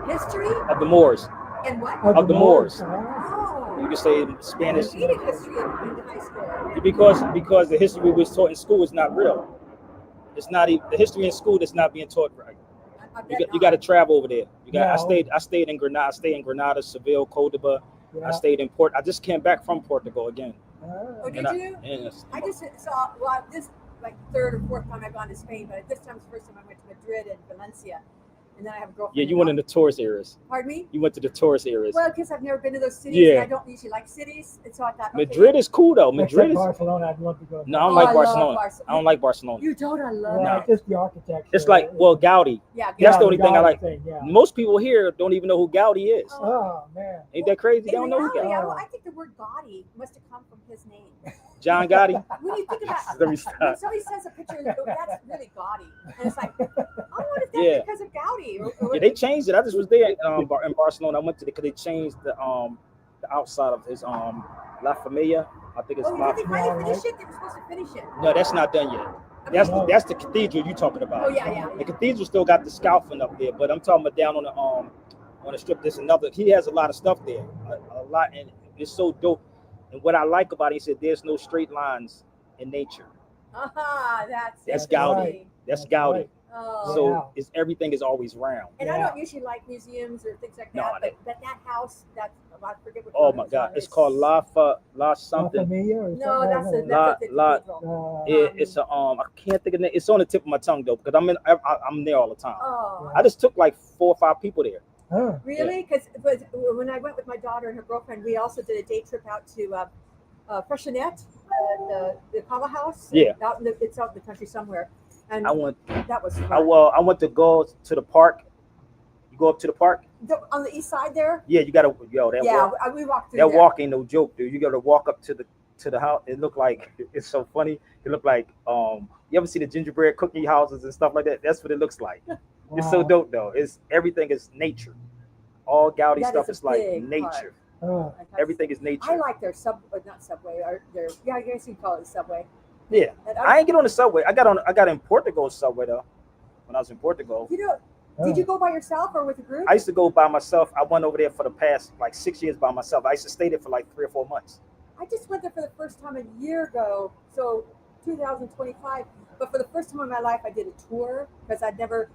History Of the Moors. and what? Of the Moors. Ah. Oh, You can say I Spanish. needed history in high school. Because the history we was taught in school is not real. It's not even the history in school that's not being taught right. I You got to travel over there. No. I stayed in Granada. I stayed in Granada, Seville, Cordoba. Yeah. I stayed in Port. I just came back from Portugal again. Ah. Oh, did And you? Yes. I just saw, well, this like third or fourth time I've gone to Spain, but this time's the first time I went to Madrid and Valencia. And then I have a girlfriend. Yeah, you went in the tourist areas. Pardon me? You went to the tourist areas. Well, because I've never been to those cities Yeah. and I don't usually like cities. And so I thought, okay. Madrid is cool though. Except Madrid is. Barcelona, I'd love to go. No, I don't Oh, like I love Barcelona. Barcelona. I don't like Barcelona. You don't? I love Yeah, No. it. just the architecture. It's like, well, Gaudi. Yeah, That's the Yeah, only thing I Gaudi like. thing, yeah. Most people here don't even know who Gaudi is. Oh man. Ain't that crazy? They In don't know who reality, Gaudi. I think the word Gaudi must have come from his name. John Gotti. When you think about Let me when stop. somebody says a picture, that's really gaudy, and it's like, I wonder if that's Yeah. because of Gaudi. Or Yeah, they changed it. I just was there in Barcelona. I went to because they changed the outside of his La Familia. I think it's oh, La. did they finally finish it? They were supposed to finish it. No, that's not done yet. That's the cathedral you talking about. Oh yeah. The cathedral still got the scaffolding up there, but I'm talking about down on the strip. There's another. He has a lot of stuff there, a lot, and it's so dope. And what I like about it, he said, there's no straight lines in nature. That's Gaudi. right. That's That's Gaudi. right. Oh. So Yeah. it's everything is always round. And I Yeah. don't usually like museums or things like No, that, I but that house, I forget what. Oh road my it's God, on. it's called La La something. Familia or No, something? that's I a don't know. that's La- a cathedral. It's a I can't think of it. It's on the tip of my tongue though, because I'm there all the time. Oh, I just took like 4 or 5 people there. Huh. really? Because when I went with my daughter and her girlfriend, we also did a day trip out to Freshonet, the Kava House. Yeah. It's out in the country somewhere, and I went. that was fun. I went to go to the park. You go up to the park. On the east side there. Yeah, you gotta that Yeah, walk. we walked through That there. walk ain't no joke, dude. You gotta walk up to the house. It looked like it's so funny. It looked like you ever see the gingerbread cookie houses and stuff like that? That's what it looks like. It's so Wow. dope though. It's everything is nature. All Gaudi That stuff is is a like big nature. Huh. Everything is nature. I like their not subway, or their I guess you call it subway. Yeah. And I ain't get on the subway. I got in Portugal subway though. When I was in Portugal. You know, did you go by yourself or with a group? I used to go by myself. I went over there for the past like 6 years by myself. I used to stay there for like 3 or 4 months. I just went there for the first time a year ago, so 2025. But for the first time in my life, I did a tour because I'd never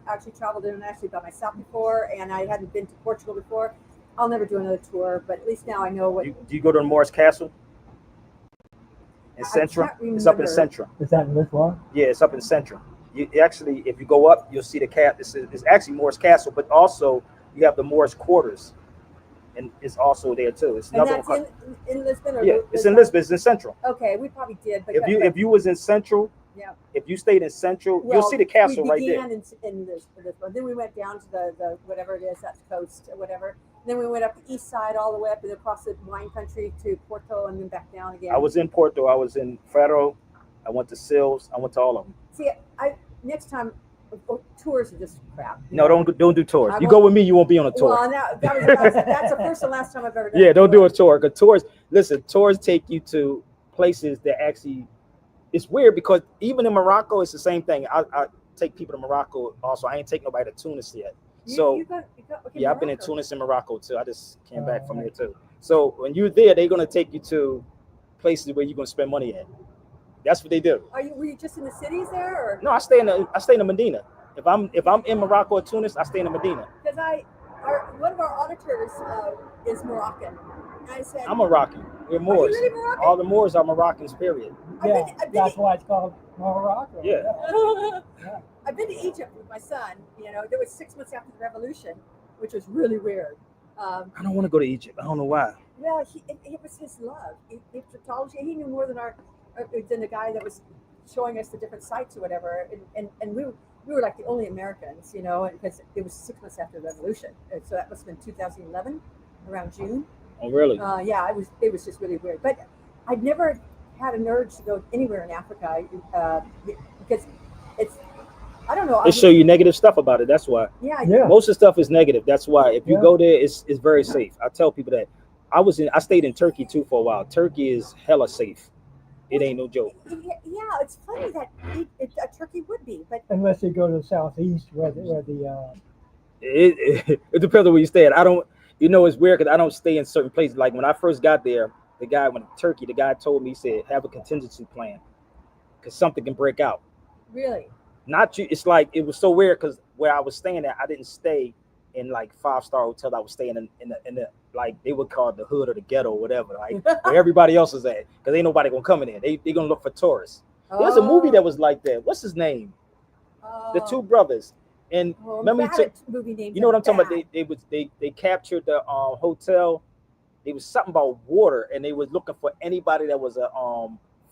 actually traveled internationally by myself before, and I hadn't been to Portugal before. I'll never do another tour, but at least now I know what. Do you go to the Morris Castle? In I Central? can't It's up in remember. Central. Is that in Lisbon? Yeah, it's up in Central. You actually, if you go up, you'll see the cat. It's actually Morris Castle, but also you have the Morris Quarters, and it's also there too. It's And another that's one. in Lisbon. Or Yeah, it's in Lisbon. It's in Central. Okay, we probably did. But If you was in Central, Yeah. if you stayed in Central, well, you'll see the castle we right there. began in this one. Then we went down to the whatever it is, that coast or whatever. Then we went up the east side all the way up and across the wine country to Porto and then back down again. I was in Porto. I was in Faro. I went to Sils. I went to all of them. See, next time tours are just crap. you No, know? don't do tours. I You won't- go with me, you won't be on a tour. Well, now that's the first and last time I've ever done. Yeah, don't do a tour. Because tours take you to places that actually, it's weird because even in Morocco, it's the same thing. I take people to Morocco also. I ain't take nobody to Tunis yet. So You got, okay, yeah, I've been in Morocco. Tunis and Morocco too. I just came back from there too. So when you're there, they're gonna take you to places where you're gonna spend money at. That's what they do. Were you just in the cities there, or No, I stay in the Medina. If I'm in Morocco or Tunis, I stay in the Medina. because one of our auditors is Moroccan. And I said, I'm Moroccan. We're "Are you Moors. really Moroccan?" All the Moors are Moroccans, period. Yeah, I've been that's to, why it's called Morocco. Yeah. Yeah. I've been to Egypt with my son. You know, there was 6 months after the revolution, which was really weird. I don't want to go to Egypt. I don't know why. Well, it was his love. Egyptology. He knew more than the guy that was showing us the different sites or whatever. And we were like the only Americans, you know, because it was 6 months after the revolution. And so that must have been 2011, around June. Oh, really? Yeah, it was just really weird. But I'd never had an urge to go anywhere in Africa because it's, I don't know. They show you negative stuff about it. That's why. Yeah. Yeah. Most of the stuff is negative. That's why. If you Yeah. go there, it's very safe. I tell people that. I stayed in Turkey too for a while. Turkey is hella safe. It ain't no joke. Yeah, it's funny that Turkey would be, but Unless you go to the southeast where the It depends on where you stay at. I don't. You know, it's weird because I don't stay in certain places. Like when I first got there, the guy went to Turkey. The guy told me, he said, have a contingency plan because something can break out. really, Not you. It's like it was so weird because where I was staying at, I didn't stay in like 5-star hotels. I was staying in the like they would call it the hood or the ghetto or whatever, like where everybody else is at, because ain't nobody gonna come in there. They gonna look for tourists. There's a movie that was like that. What's his name? The two brothers. And remember, movie named you know what I'm talking about? They captured the hotel. It was something about water, and they was looking for anybody that was a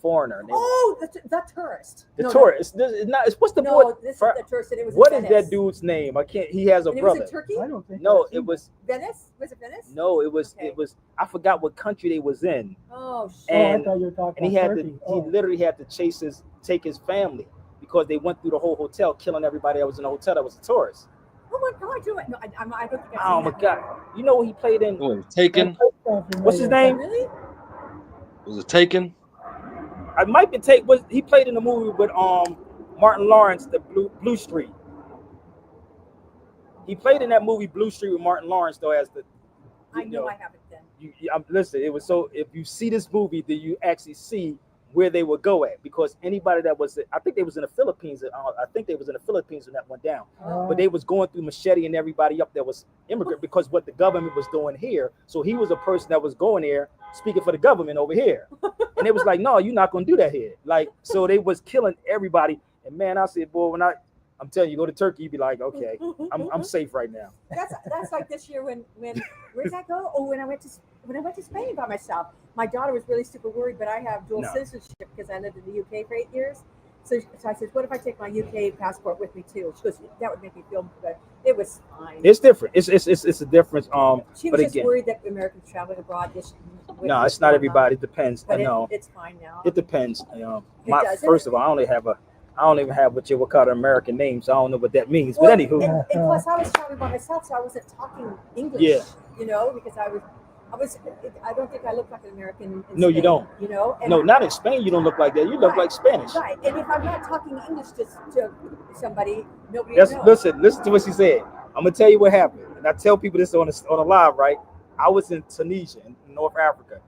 foreigner. The tourist. The tourist. It's not. It's what's the No, boy? this is the tourist. And it was What in is Venice. that dude's name? I can't. He has a And it brother. was in Turkey? I don't think. No, I've seen it was Venice? Was it Venice? no. It was Okay. it was. I forgot what country they was in. Oh, shit. that. Oh, I and- thought you were talking And he about had Turkey. to. He literally had to take his family because they went through the whole hotel, killing everybody that was in the hotel that was a tourist. Oh my God, do it. No, I don't think I've Oh seen my that. God! You know what he played in? Oh, Taken. What's his name? Really? Was it Taken? I might be take. Was he played in the movie with Martin Lawrence, the Blue Street? He played in that movie Blue Street with Martin Lawrence though as the. I know I haven't then. Listen, it was so. If you see this movie, then you actually see where they would go at, because anybody that was, I think they was in the Philippines. I think they was in the Philippines when that went down. But they was going through Machete and everybody up there was immigrant because what the government was doing here. So he was a person that was going there speaking for the government over here, and it was like, no, you're not gonna do that here. Like, so they was killing everybody. And man, I said, boy, I'm telling you, go to Turkey, you be like, okay, I'm safe right now. That's like this year when where did I go? Oh, when I went to Spain by myself. My daughter was really super worried, but I have dual citizenship because I lived in the UK for 8 years. So I said, what if I take my UK passport with me too? She goes, that would make me feel good. It was fine. It's different. It's a difference. She but was just again, worried that Americans traveling abroad. no, it's not everybody. It depends. But I know. it's fine now. It depends. Does, First of all, I don't even have what you would call an American name, so I don't know what that means. Well, but anywho, and plus I was traveling by myself, so I wasn't talking English. Yeah. You know, because I don't think I look like an American. No, you Spain, don't. You know. And no, not in Spain. You don't look like that. You look like Spanish. Right, and if I'm not talking English to somebody, nobody That's knows. listen to what she said. I'm gonna tell you what happened, and I tell people this on a live. Right, I was in Tunisia, in North Africa.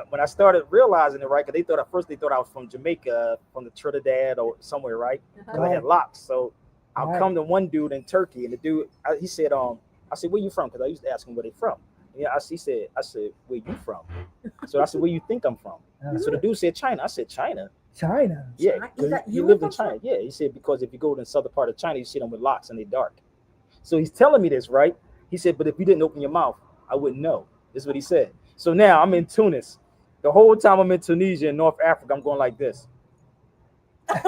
When I started realizing it, right, because at first they thought I was from Jamaica, from the Trinidad or somewhere, right? Because I had locks. So I'll come to one dude in Turkey, and the dude, he said, I said, where you from? Because I used to ask him where they from. Yeah, I said, where you from? So I said, where you think I'm from? So the dude said, China. I said, China? China. Yeah, You lived in China. Yeah, he said, because if you go to the southern part of China, you see them with locks and they're dark. So he's telling me this, right? He said, but if you didn't open your mouth, I wouldn't know. This is what he said. So now I'm in Tunis. The whole time I'm in Tunisia in North Africa, I'm going like this. Yeah,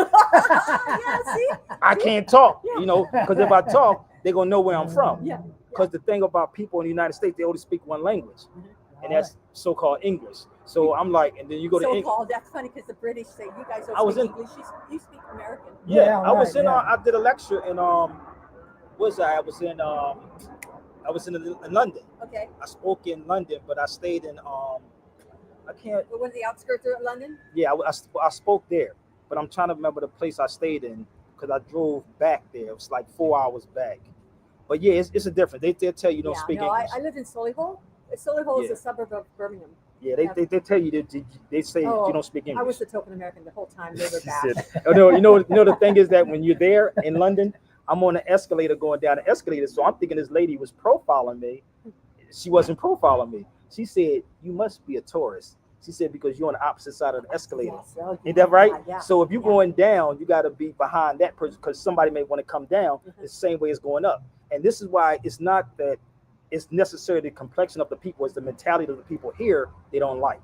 see? I can't talk, because if I talk, they're going to know where I'm from. Yeah. Because the thing about people in the United States, they only speak one language, and that's so-called English. So I'm like, and then you go to English. So-called. That's funny because the British say you guys don't speak English. You speak American. Yeah, I was right, I did a lecture in I was in London. Okay. I spoke in London, but I stayed in I can't. One of the outskirts of London. Yeah, I spoke there, but I'm trying to remember the place I stayed in because I drove back there. It was like 4 hours back. But yeah, it's a difference. They'll tell you don't speak English. I lived in Solihull. Solihull is a suburb of Birmingham. Yeah, they tell you that they say you don't speak English. I was the token American the whole time. They were bad. You know the thing is that when you're there in London, I'm on the escalator going down the escalator. So I'm thinking this lady was profiling me. She wasn't profiling me. She said, "You must be a tourist." She said, "Because you're on the opposite side of the escalator." Yes, oh, Ain't that right? yeah, So if you're yeah. going down, you got to be behind that person because somebody may want to come down the same way as going up. And this is why it's not that it's necessarily the complexion of the people, it's the mentality of the people here they don't like.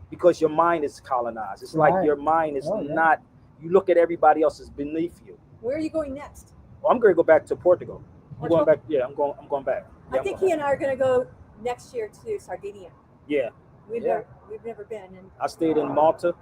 Because your mind is colonized. It's like your mind is not, you look at everybody else as beneath you. Where are you going next? Well, I'm going to go back to Portugal. I'm Portugal? going back. Yeah, I'm going back. Yeah, I think he and I are going to go next year to Sardinia. Yeah. We've never been. And I stayed in Malta,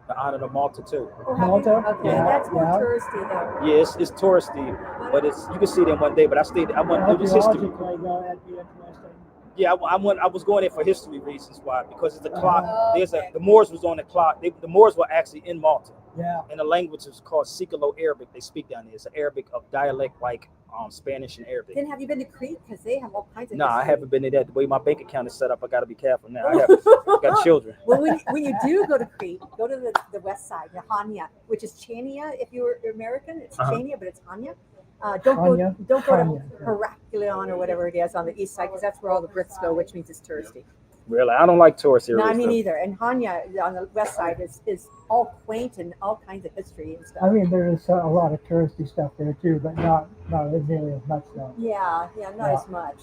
the island of Malta too. oh, have Malta? you? Okay, Yeah, that's more yeah. touristy though. Yeah, it's touristy, but it's you can see them one day. But I stayed. I went through this history. Archaeologically, though, that'd be interesting. Yeah, I was going there for history reasons. Why? Because it's the clock. There's Okay. the Moors was on the clock. The Moors were actually in Malta. Yeah. And the language is called Sikalo-Arabic. They speak down there. It's an Arabic of dialect like Spanish and Arabic. Then have you been to Crete? Because they have all kinds of. No, I history. haven't been to that. The way my bank account is set up, I got to be careful now. I got children. Well, when you do go to Crete, go to the west side, the Hania, which is Chania. If you're American, it's Chania, but it's Hania. Don't Hania? go to Hania, yeah. Heraclion or whatever it is on the east side, because that's where all the Brits go, which means it's touristy. Really, I don't like tourist areas. No, I mean though. either. And Hania on the west side is all quaint and all kinds of history and stuff. I mean, there is a lot of touristy stuff there too, but not nearly as much though. Yeah, not as much.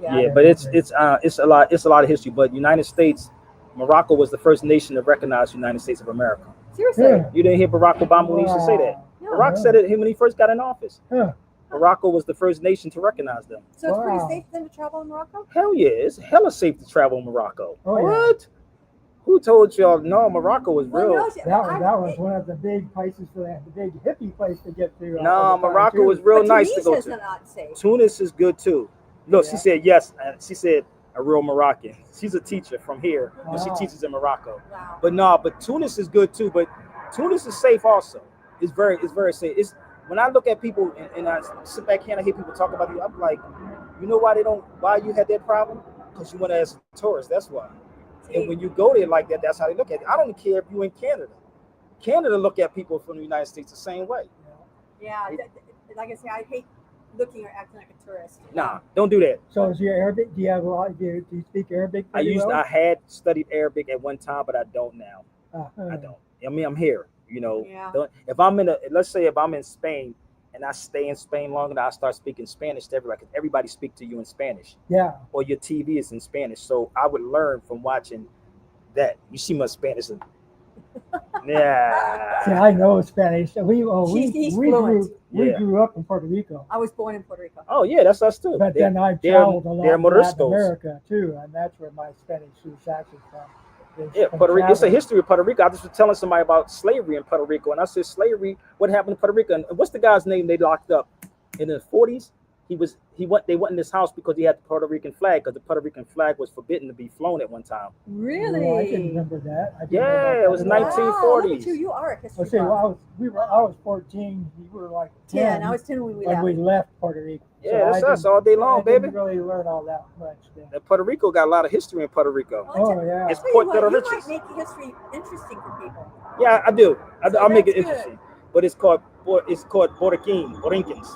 Yeah, but it's a lot of history. But United States, Morocco was the first nation to recognize the United States of America. Seriously? Yeah. You didn't hear Barack Obama when he used to say that. No. Barack said it when he first got in office. Yeah. Morocco was the first nation to recognize them. So it's pretty Wow. safe then to travel in Morocco? Hell yeah, it's hella safe to travel in Morocco. Oh, yeah. What? Who told y'all? No, Morocco was real. no, That was one of the big places for that, the big hippie place to get to. No, all the time, Morocco too. was real but nice to go Tunisia's to. not safe. Tunis is good too. Look, Yeah. she said yes. She said a real Moroccan. She's a teacher from here, but she Wow. teaches in Morocco. Wow. But no, but Tunis is good too. But Tunis is safe also. It's very safe. It's when I look at people and I sit back here and I hear people talk about you, I'm like, you know why you had that problem? Because you went as a tourist. That's why. And when you go there like that, that's how they look at it. I don't care if you're in Canada. Canada look at people from the United States the same way. Yeah, like I say, I hate looking or acting like a tourist. Nah, don't do that. So is your Arabic? Do you have a lot? Do you speak Arabic? I had studied Arabic at one time, but I don't now. I don't. I mean, I'm here. You know, Yeah. if I'm let's say if I'm in Spain and I stay in Spain long enough, I start speaking Spanish to everybody. Because everybody speak to you in Spanish. Yeah. Or your TV is in Spanish. So I would learn from watching that. You see my Spanish. Yeah. See, I know Spanish. He's We fluent. grew up in Puerto Rico, I was born in Puerto Rico. Oh yeah, that's us too. but then I they're traveled a lot they're in Latin Moriscos. America too, and that's where my Spanish is actually from. It's Yeah, from Puerto Rico. It's a traveling. history of Puerto Rico. I just was telling somebody about slavery in Puerto Rico, and I said, slavery, what happened in Puerto Rico? And what's the guy's name they locked up in the 40s? They went in this house because he had the Puerto Rican flag, because the Puerto Rican flag was forbidden to be flown at one time. Really? No, I didn't remember that. I didn't know Yeah, about it was that. 1940s. Look at you. You are a history Let's see. buff. Well, I was 14. You were like 10. I was 10 when we when left. we left Puerto Rico. Yeah, that's I us all day long, I baby. didn't really learn all that much then. And Puerto Rico got a lot of history in Puerto Rico. Well, Oh yeah. It's Tell you Port what, de you Riches. might make history interesting for people. Yeah, I do. I'll make it that's good. interesting. But it's called Borinquins,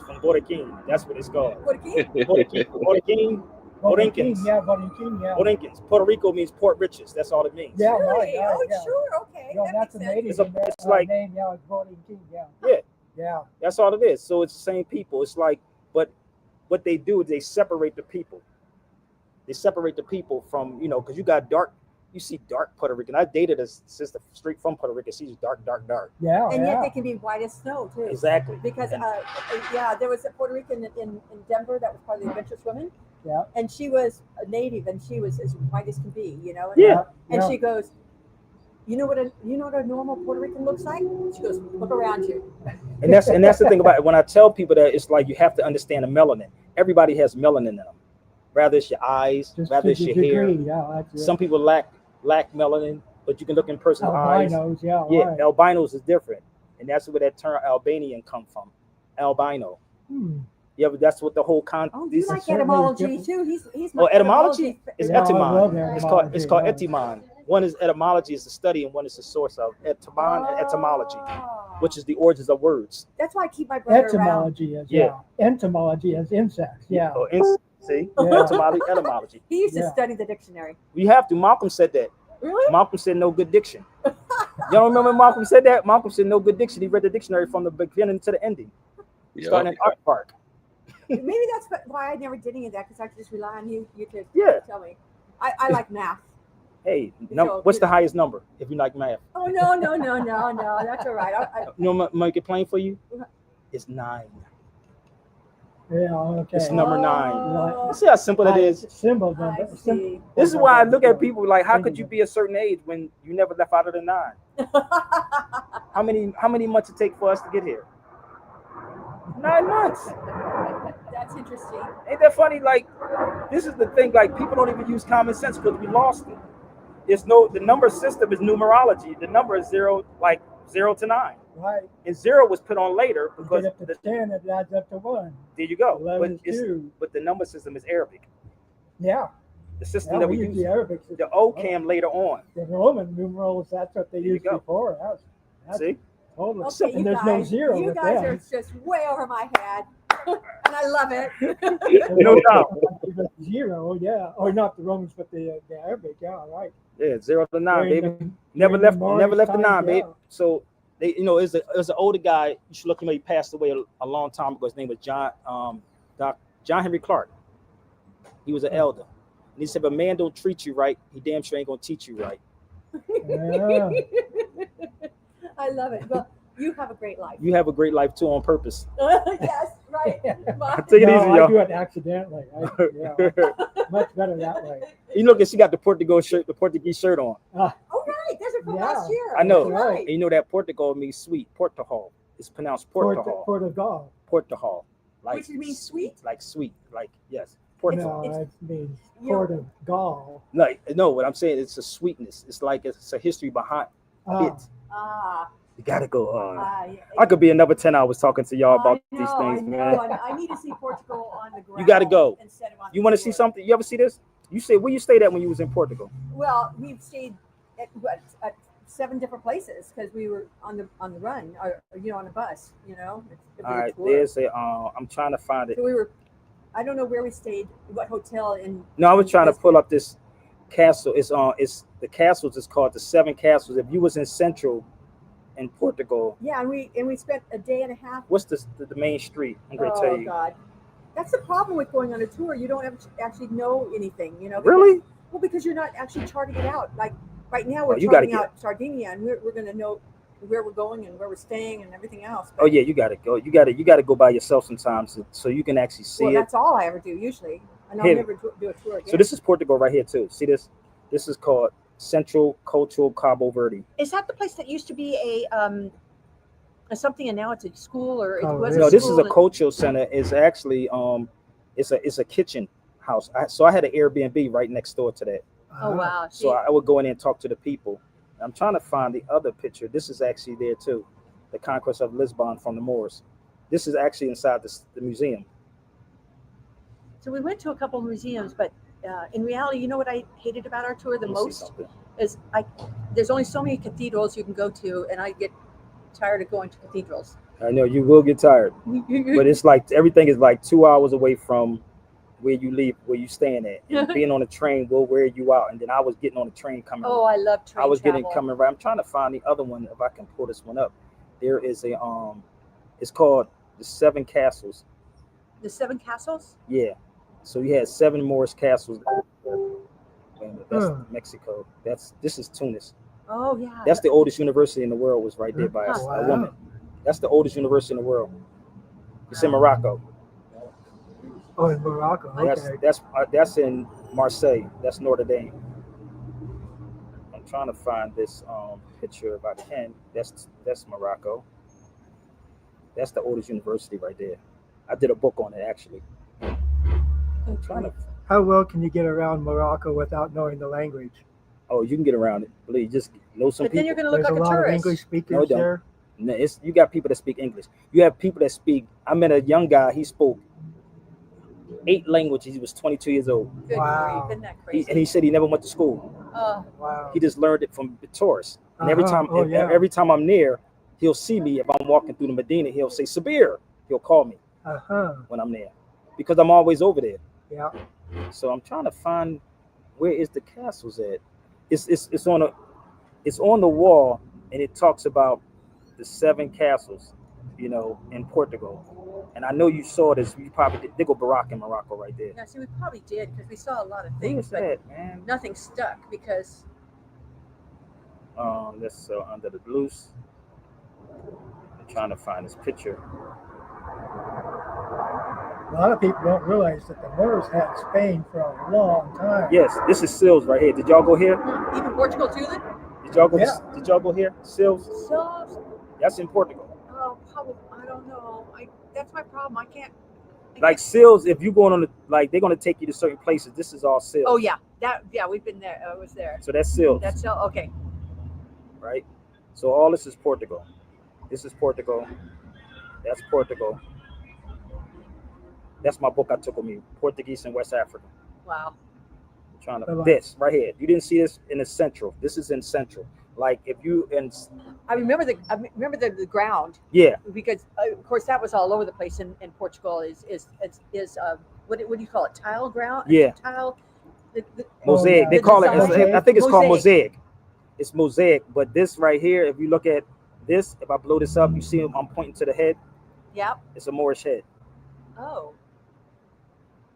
from Borinquin. That's what it's called. What again? Borinquin. Borinquins. Yeah, Borinquin, yeah. Borinquins. Puerto Rico means port riches. That's all it means. Yeah, Really? right, Oh, yeah. sure. Okay. No, that that's makes a sense. native It's like- name. Yeah, it's Borinquin. Yeah. Yeah. Yeah. That's all it is. So it's the same people. It's like, but what they do is they separate the people. They separate the people from, because you see dark Puerto Rican. I dated a sister straight from Puerto Rico. She's dark. Yeah. And yeah. yet they can be white as snow too. Exactly. Because And- there was a Puerto Rican in Denver that was part of the Adventurous Women. Yeah. And she was a native, and she was as white as can be, And, Yeah. and Yeah. she goes, you know what a normal Puerto Rican looks like? She goes, look around you. And that's the thing about it. When I tell people that, it's like you have to understand the melanin. Everybody has melanin in them. Rather it's your eyes, Just rather to it's the your hair. degree, yeah, that's it. Some people lack melanin, but you can look in person's eyes. Albinos, yeah. Yeah, Right. albinos is different, and that's where that term Albanian come from. Albino. Yeah, but that's what the whole Oh, you like certainly etymology different. too? He's my Oh, etymology is Yeah, I etymon. love It's called etymology, etymon. One is etymology is the study, and one is the source of etymon and etymology. Oh. which is the origins of words. That's why I keep my brother around. Etymology is entomology is insects. Yeah. Oh, see, Yeah. etymology. He used to Yeah. study the dictionary. You have to. Malcolm said that. Really? Malcolm said no good diction. Y'all remember Malcolm said that? Malcolm said no good diction. He read the dictionary from the beginning to the ending, starting in Art Park. Maybe that's why I never did any of that, because I could just rely on you to tell me. I like math. Hey, So, what's the highest number if you like math? Oh, no. That's all right. You know, make it plain for you. It's 9. Yeah. Okay. It's number 9. Oh. You see how simple it is. Symbol. I see. This is why I look at people like, how could you be a certain age when you never left out of the 9? How many months it take for us to get here? 9 months. That's interesting. Ain't that funny? Like, this is the thing. Like, people don't even use common sense because we lost it. The number system is numerology. The number is 0 to 9. Right. And 0 was put on later You because get up to 10, it adds up to 1. there you go. 11 is 2. But the number system is Arabic. Yeah. The system Yeah, that we we use use. the Arabic system. The O came later on. The Roman numerals, that's what they There you used go. before. That's See? totally. Okay, And there's no 0 You with guys them. are just way over my head, and I love it. No doubt. 0, yeah. Or not the Romans, but the Arabic. Yeah, right. Yeah, 0 to 9, During baby. the- Never during left the Maurice 9, times, babe. yeah. So they, it was an older guy. You should look him up. He passed away a long time ago. His name was John Henry Clark. He was an elder. And he said, if a man don't treat you right, he damn sure ain't gonna teach you right. Yeah. I love it. Well, you have a great life. You have a great life too on purpose. Yes, right. Bye. Take it No, easy, I y'all. do it accidentally. Much better that way. You look at she got the Portuguese shirt on. Oh, right. Those are from last year. I know. Right. And you know that Portugal means sweet. Portugal. It's pronounced Portugal. Portugal. Portugal. Like Which means sweet? Like sweet. Like yes. Portugal. No, it means you know- Port of Gaul. No, what I'm saying, it's a sweetness. It's like it's a history behind Ah. it. Ah. You gotta go. Yeah. I could be another 10 hours talking to y'all about I these know, things, I man. know. I need to see Portugal on the ground. You gotta go. Instead of on You the want to see tour. something? You ever see this? You say where you stayed at when you was in Portugal? Well, we've stayed at 7 different places because we were on the run, or on a bus. It was All a right, tour. there's a. I'm trying to find it. So we were. I don't know where we stayed, what hotel in. No, I was trying to pull up this castle. It's the castles is called the 7 Castles. If you was in Central in Portugal, Yeah, and we spent a day and a half. what's the main street? I'm gonna tell you. God, that's the problem with going on a tour. You don't actually know anything. Because, Really? Well, because you're not actually charting it out. Like right now, we're you gotta charting out Sardinia, and we're going to know where we're going and where we're staying and everything else. Oh yeah, you gotta go. You gotta go by yourself sometimes so you can actually see Well, it. that's all I ever do usually, and I'll Here. never do a tour again. So this is Portugal right here too. See this? This is called Central Cultural Cabo Verde. Is that the place that used to be a something, and now it's a school, or it Oh, was really? No, a this is school a cultural center. It's actually it's a kitchen house. So I had an Airbnb right next door to that. Oh wow! So I would go in there and talk to the people. I'm trying to find the other picture. This is actually there too. The conquest of Lisbon from the Moors. This is actually inside the museum. So we went to a couple of museums, but in reality, you know what I hated about our tour the Let me see most something. is there's only so many cathedrals you can go to, and I get tired of going to cathedrals. I know you will get tired, but it's like everything is like 2 hours away from where you staying at. And being on a train will wear you out. And then I was getting on a train coming. Oh, I love train I was travel. getting coming right. I'm trying to find the other one if I can pull this one up. There is a it's called the 7 Castles. The 7 Castles. Yeah. So you had 7 Moorish castles. And that's Mexico. This is Tunis. Oh yeah. That's the oldest university in the world. Was right there by Wow. a woman. That's the oldest university in the world. It's in Morocco. Oh, in Morocco. Okay. That's in Marseille. That's Notre Dame. I'm trying to find this picture if I can. That's Morocco. That's the oldest university right there. I did a book on it actually. I'm trying to. How well can you get around Morocco without knowing the language? Oh, you can get around it. Believe just know some But then you're people. going to look There's like a a lot of tourist. English No, speakers it don't. there. No, you got people that speak English. You have people that speak. I met a young guy. He spoke 8 languages. He was 22 years old. Good Wow. grief, isn't that crazy? And he said he never went to school. Oh, Wow. He just learned it from the tourists. And every Uh-huh. time, Oh, yeah. every time I'm near, he'll see me if I'm walking through the Medina. He'll say Sabir. He'll call me when I'm there because I'm always over there. Yeah. So I'm trying to find where is the castles at. It's on the wall, and it talks about the 7 castles, in Portugal. And I know you saw this. You probably did. They go Barak in Morocco right there. Yeah, see, we probably did because we saw a lot of Where things, is but that, man? nothing stuck because. That's under the loose. I'm trying to find this picture. A lot of people don't realize that the Moors had Spain for a long time. Yes, this is Sills right here. Did y'all go here? Even Portugal too, then? Did y'all go? Yeah. Did y'all go here? Sills? So, That's in Portugal. oh, probably, I don't know. That's my problem. I can't. Like Sills, if you're going on they're gonna take you to certain places. This is all Sills. Oh yeah, we've been there. I was there. So that's Sills. That's okay. Right. So all this is Portugal. This is Portugal. That's Portugal. That's my book I took with me, Portuguese in West Africa. Wow. I'm trying to this right here. You didn't see this in the central. This is in central. Like if you and I remember the ground. Yeah. Because of course that was all over the place in Portugal. Is what do you call it? Tile ground. Yeah. Tile. Mosaic. Yeah. They call it. I think it's called Mosaic. mosaic. It's mosaic. But this right here, if you look at this, if I blow this up, you see I'm pointing to the head. Yep. It's a Moorish head. Oh.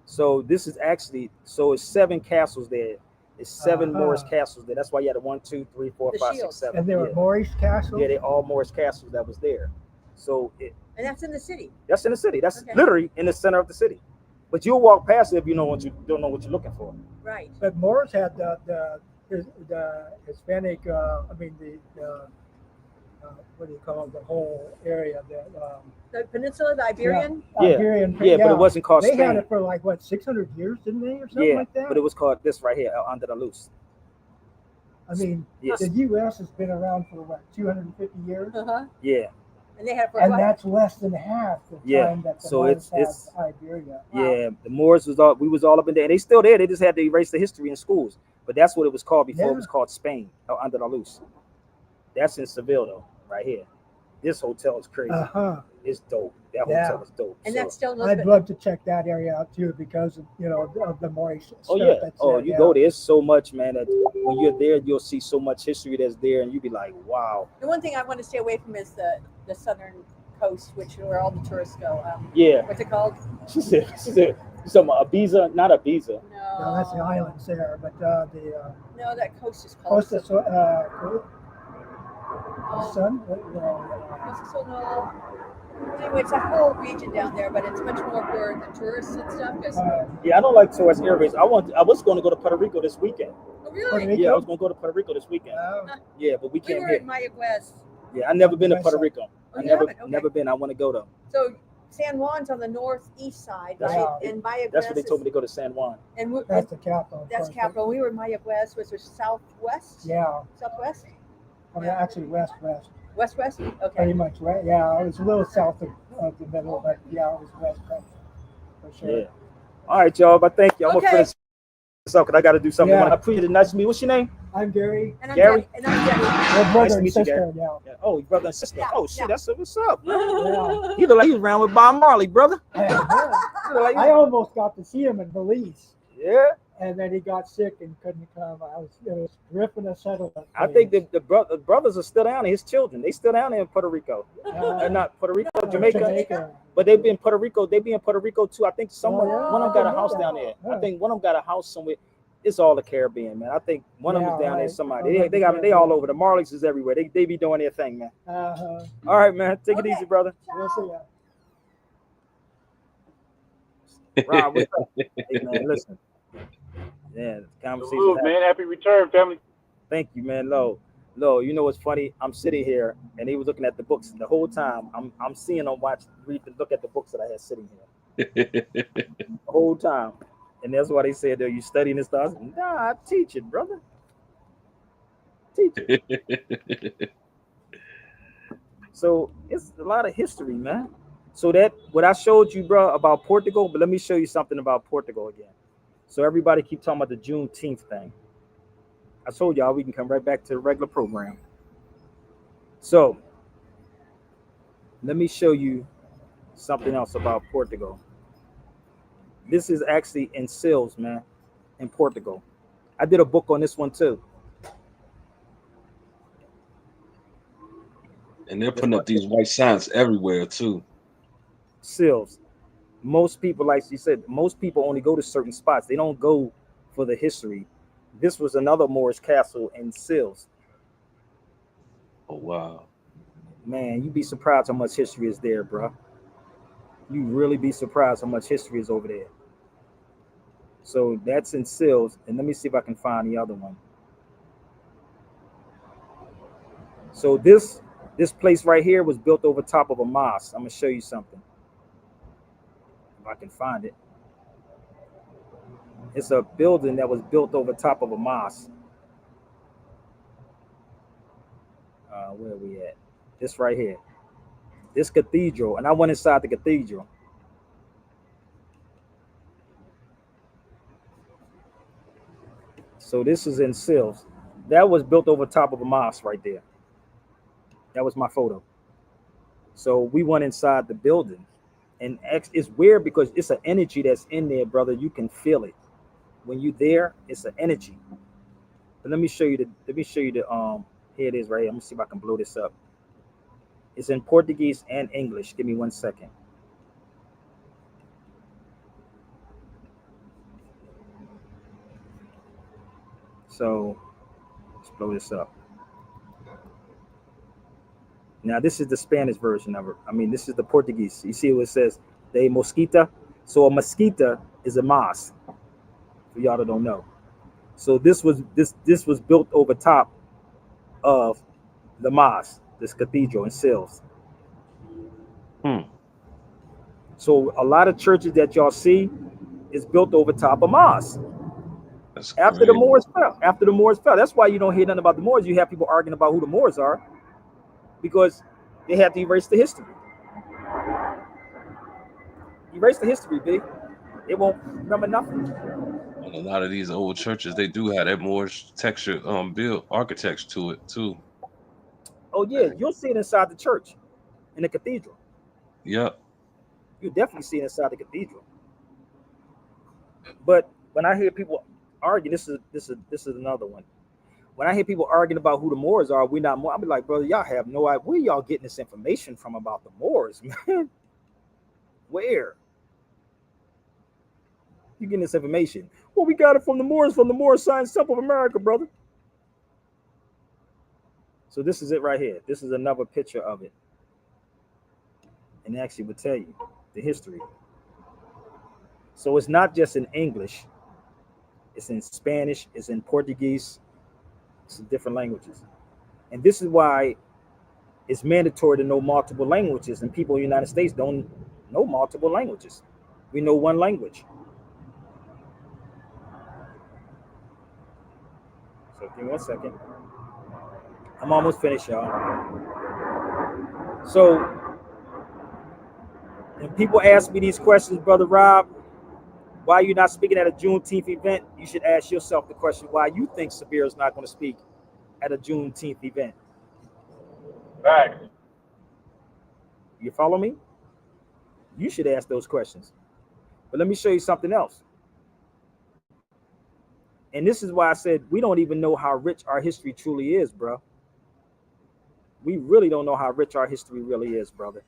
So this is actually it's 7 castles there. It's 7 Moorish castles there. That's why you had a 1, 2, 3, 4, 5, 6, 7. And there were Moorish castles? Yeah, they're all Moorish castles that was there. So and that's in the city. That's in the city. That's literally in the center of the city. But you'll walk past it if you don't know what you're looking for. Right. But Moors had the Hispanic. What do you call it? The whole area. The peninsula, the Iberian. Iberian. Yeah, but it wasn't called They Spain. had it for like what 600 years, didn't they, or something like that? But it was called this right here, Andalus. I mean, Yes. the U.S. has been around for what 250 years. Yeah. And they had for And that's less than half the time that the Moors had Iberia. Yeah, the Moors we was all up in there, and they still there. They just had to erase the history in schools. But that's what it was called before. It was called Spain, Andalus. That's in Seville though, right here. This hotel is crazy. It's dope. That hotel is dope. And that's still. I'd love to check that area out too because of the Moorish stuff. Oh yeah. That's You go there. It's so much, man. That when you're there, you'll see so much history that's there, and you'll be like, wow. The one thing I want to stay away from is the southern coast, where all the tourists go. Yeah. What's it called? She said, some Ibiza, not Ibiza. No. That's the islands there, but no, that coast is called. Costa Sun. No. Anyway, it's a whole region down there, but it's much more for the tourists and stuff. Yeah, I don't like tourist areas. I was going to go to Puerto Rico this weekend. Oh, really? Yeah, I was going to go to Puerto Rico this weekend. Yeah, but we can't. We were in Mayaguez. Yeah, I never been to Puerto Rico. Oh, never been. I want to go though. So San Juan's on the northeast side, right? And Mayaguez. That's what they told me to go to San Juan. And that's the capital. That's capital. We were in Mayaguez, which was southwest. Yeah. Southwest. I mean, actually west. West. Okay. Pretty much, right? Yeah, it was a little south of the middle, but yeah, it was west for sure. Yeah. All right, y'all. But thank you. I'm gonna finish this up because I got to do something. Yeah. I appreciate it. Nice to meet you. What's your name? I'm Gary. And I'm Gary. And I'm Debbie. We're brother and sister, Gary. yeah. Oh, your brother and sister. Yeah, Oh shit, yeah. that's what's up. Yeah. You look like you was around with Bob Marley, brother. I almost got to see him in Belize. Yeah. And then he got sick and couldn't come. It was ripping a settlement. I think the brothers are still down there. His children, they still down there in Puerto Rico. Not Puerto Rico, Jamaica. But they be in Puerto Rico. They be in Puerto Rico too. I think one of them got a house down there. I think one of them got a house somewhere. It's all the Caribbean, man. I think one of them's down there. Somebody. They all over. The Marleys is everywhere. They be doing their thing, man. All right, man. Take it easy, brother. We'll see ya. Rob, what's up? Hey, man, listen. Yeah, the conversation. Salute, man. Happy return, family. Thank you, man. Lo, you know what's funny? I'm sitting here and he was looking at the books the whole time. I'm seeing him look at the books that I had sitting here the whole time. And that's why they said, "Are you studying this stuff?" I said, nah, I teach it, brother. Teach it. So it's a lot of history, man. So that what I showed you, bro, about Portugal, but let me show you something about Portugal again. So everybody keep talking about the Juneteenth thing. I told y'all we can come right back to the regular program. So Let me show you something else about Portugal. This is actually in Sils, man, in Portugal. I did a book on this one too. And they're This putting one, up these white signs everywhere too. Sils. Most people, like you said, most people only go to certain spots. They don't go for the history. This was another Moorish castle in Sils. Oh wow. Man, you'd be surprised how much history is there, bro. You really be surprised how much history is over there. So that's in Sils, and let me see if I can find the other one. So this place right here was built over top of a mosque. I'm gonna show you something if I can find it. It's a building that was built over top of a mosque. Where are we at? This right here. This cathedral, and I went inside the cathedral. So this is in Sils. That was built over top of a mosque right there. That was my photo. So we went inside the building, and it's weird because it's an energy that's in there, brother. You can feel it when you're there. It's an energy. But let me show you the. Let me show you the. Here it is right here. Let me see if I can blow this up. It's in Portuguese and English. Give me 1 second. So let's blow this up. Now this is the Spanish version of it. I mean, this is the Portuguese. You see what it says? De mosquita. So a mosquita is a mosque. For y'all that don't know. So this was built over top of the mosque, this cathedral in Sils. Hmm. So a lot of churches that y'all see is built over top of mosques. That's After the crazy. Moors fell. After the Moors fell. That's why you don't hear nothing about the Moors. You have people arguing about who the Moors are because they have to erase the history. Erase the history, B. They won't remember nothing. And a lot of these old churches, they do have that more texture, build architecture to it too. Oh yeah, you'll see it inside the church, in the cathedral. Yep. You definitely see it inside the cathedral. But when I hear people argue, this is another one. When I hear people arguing about who the Moors are, we not more. I'll be like, brother, y'all have no idea where y'all getting this information from about the Moors, man. Where you getting this information? Well, we got it from the Moors Science Temple of America, brother. So this is it right here. This is another picture of it, and it actually would tell you the history. So it's not just in English; it's in Spanish, it's in Portuguese, it's in different languages, and this is why it's mandatory to know multiple languages, and people in the United States don't know multiple languages. We know one language. So give me 1 second. I'm almost finished, y'all. So when people ask me these questions, Brother Rob, why are you not speaking at a Juneteenth event? You should ask yourself the question why you think Sabir is not going to speak at a Juneteenth event. Facts. You follow me? You should ask those questions. But let me show you something else. And this is why I said we don't even know how rich our history truly is, bro. We really don't know how rich our history really is, brother.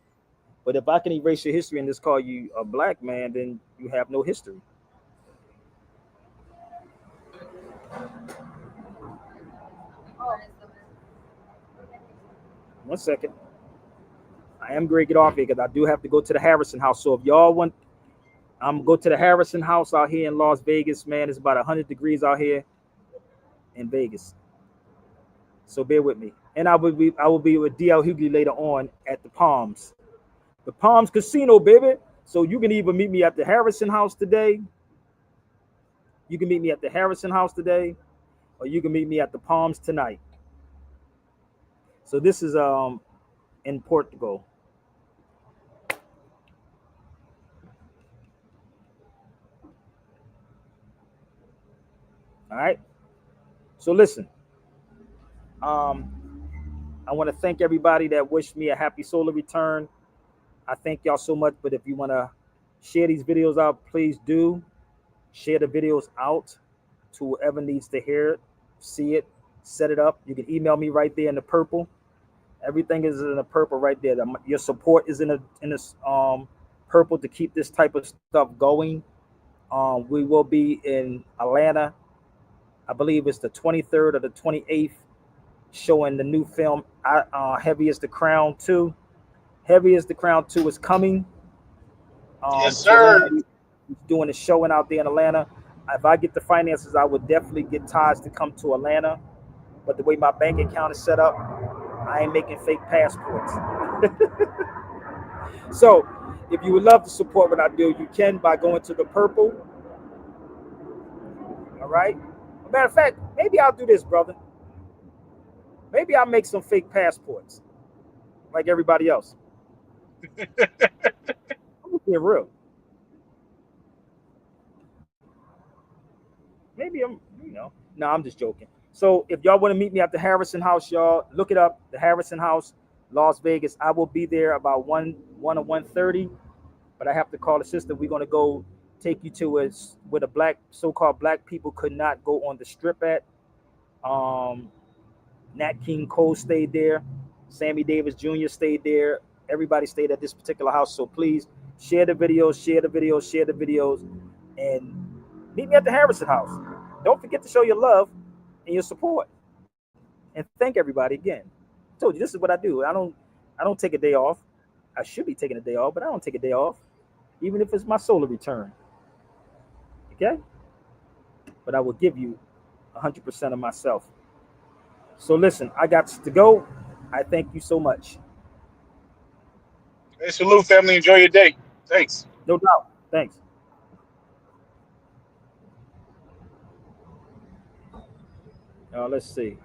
But if I can erase your history and just call you a black man, then you have no history. Oh, 1 second. I am going to get off here because I do have to go to the Harrison house. So if y'all want, I'm going to go to the Harrison house out here in Las Vegas, man. It's about 100 degrees out here in Vegas. So bear with me. And I will be with DL Hughley later on at the Palms Casino, baby. So you can either meet me at the Harrison house today. You can meet me at the Harrison house today, or you can meet me at the Palms tonight. So this is in Portugal. All right. So listen. Um, I want to thank everybody that wished me a happy solar return. I thank y'all so much. But if you want to share these videos out, please do share the videos out to whoever needs to hear it, see it, set it up. You can email me right there in the purple. Everything is in the purple right there. Your support is in this purple to keep this type of stuff going. We will be in Atlanta. I believe it's the 23rd or the 28th, showing the new film Heavy as the Crown 2. Heavy as the Crown 2 is coming Yes, to Atlanta. sir. He's doing a showing out there in Atlanta. If I get the finances, I would definitely get ties to come to Atlanta. But the way my bank account is set up, I ain't making fake passports. So if you would love to support what I do, you can by going to the purple. All right. Matter of fact, maybe I'll do this, brother. Maybe I'll make some fake passports like everybody else. I'm gonna get real. Maybe no, I'm just joking. So if y'all want to meet me at the Harrison House, y'all look it up. The Harrison House, Las Vegas. I will be there about 1 or 1:30, but I have to call the sister. We're gonna go take you to us where the so-called black people could not go on the strip at. Um, Nat King Cole stayed there. Sammy Davis Jr. stayed there. Everybody stayed at this particular house. So please share the videos, share the videos, share the videos, and meet me at the Harrison House. Don't forget to show your love and your support. And thank everybody again. I told you this is what I do. I don't take a day off. I should be taking a day off, but I don't take a day off, even if it's my solar return. Okay? But I will give you 100% of myself. So listen, I got to go. I thank you so much. Hey, salute, family. Enjoy your day. Thanks. No doubt. Thanks. Let's see.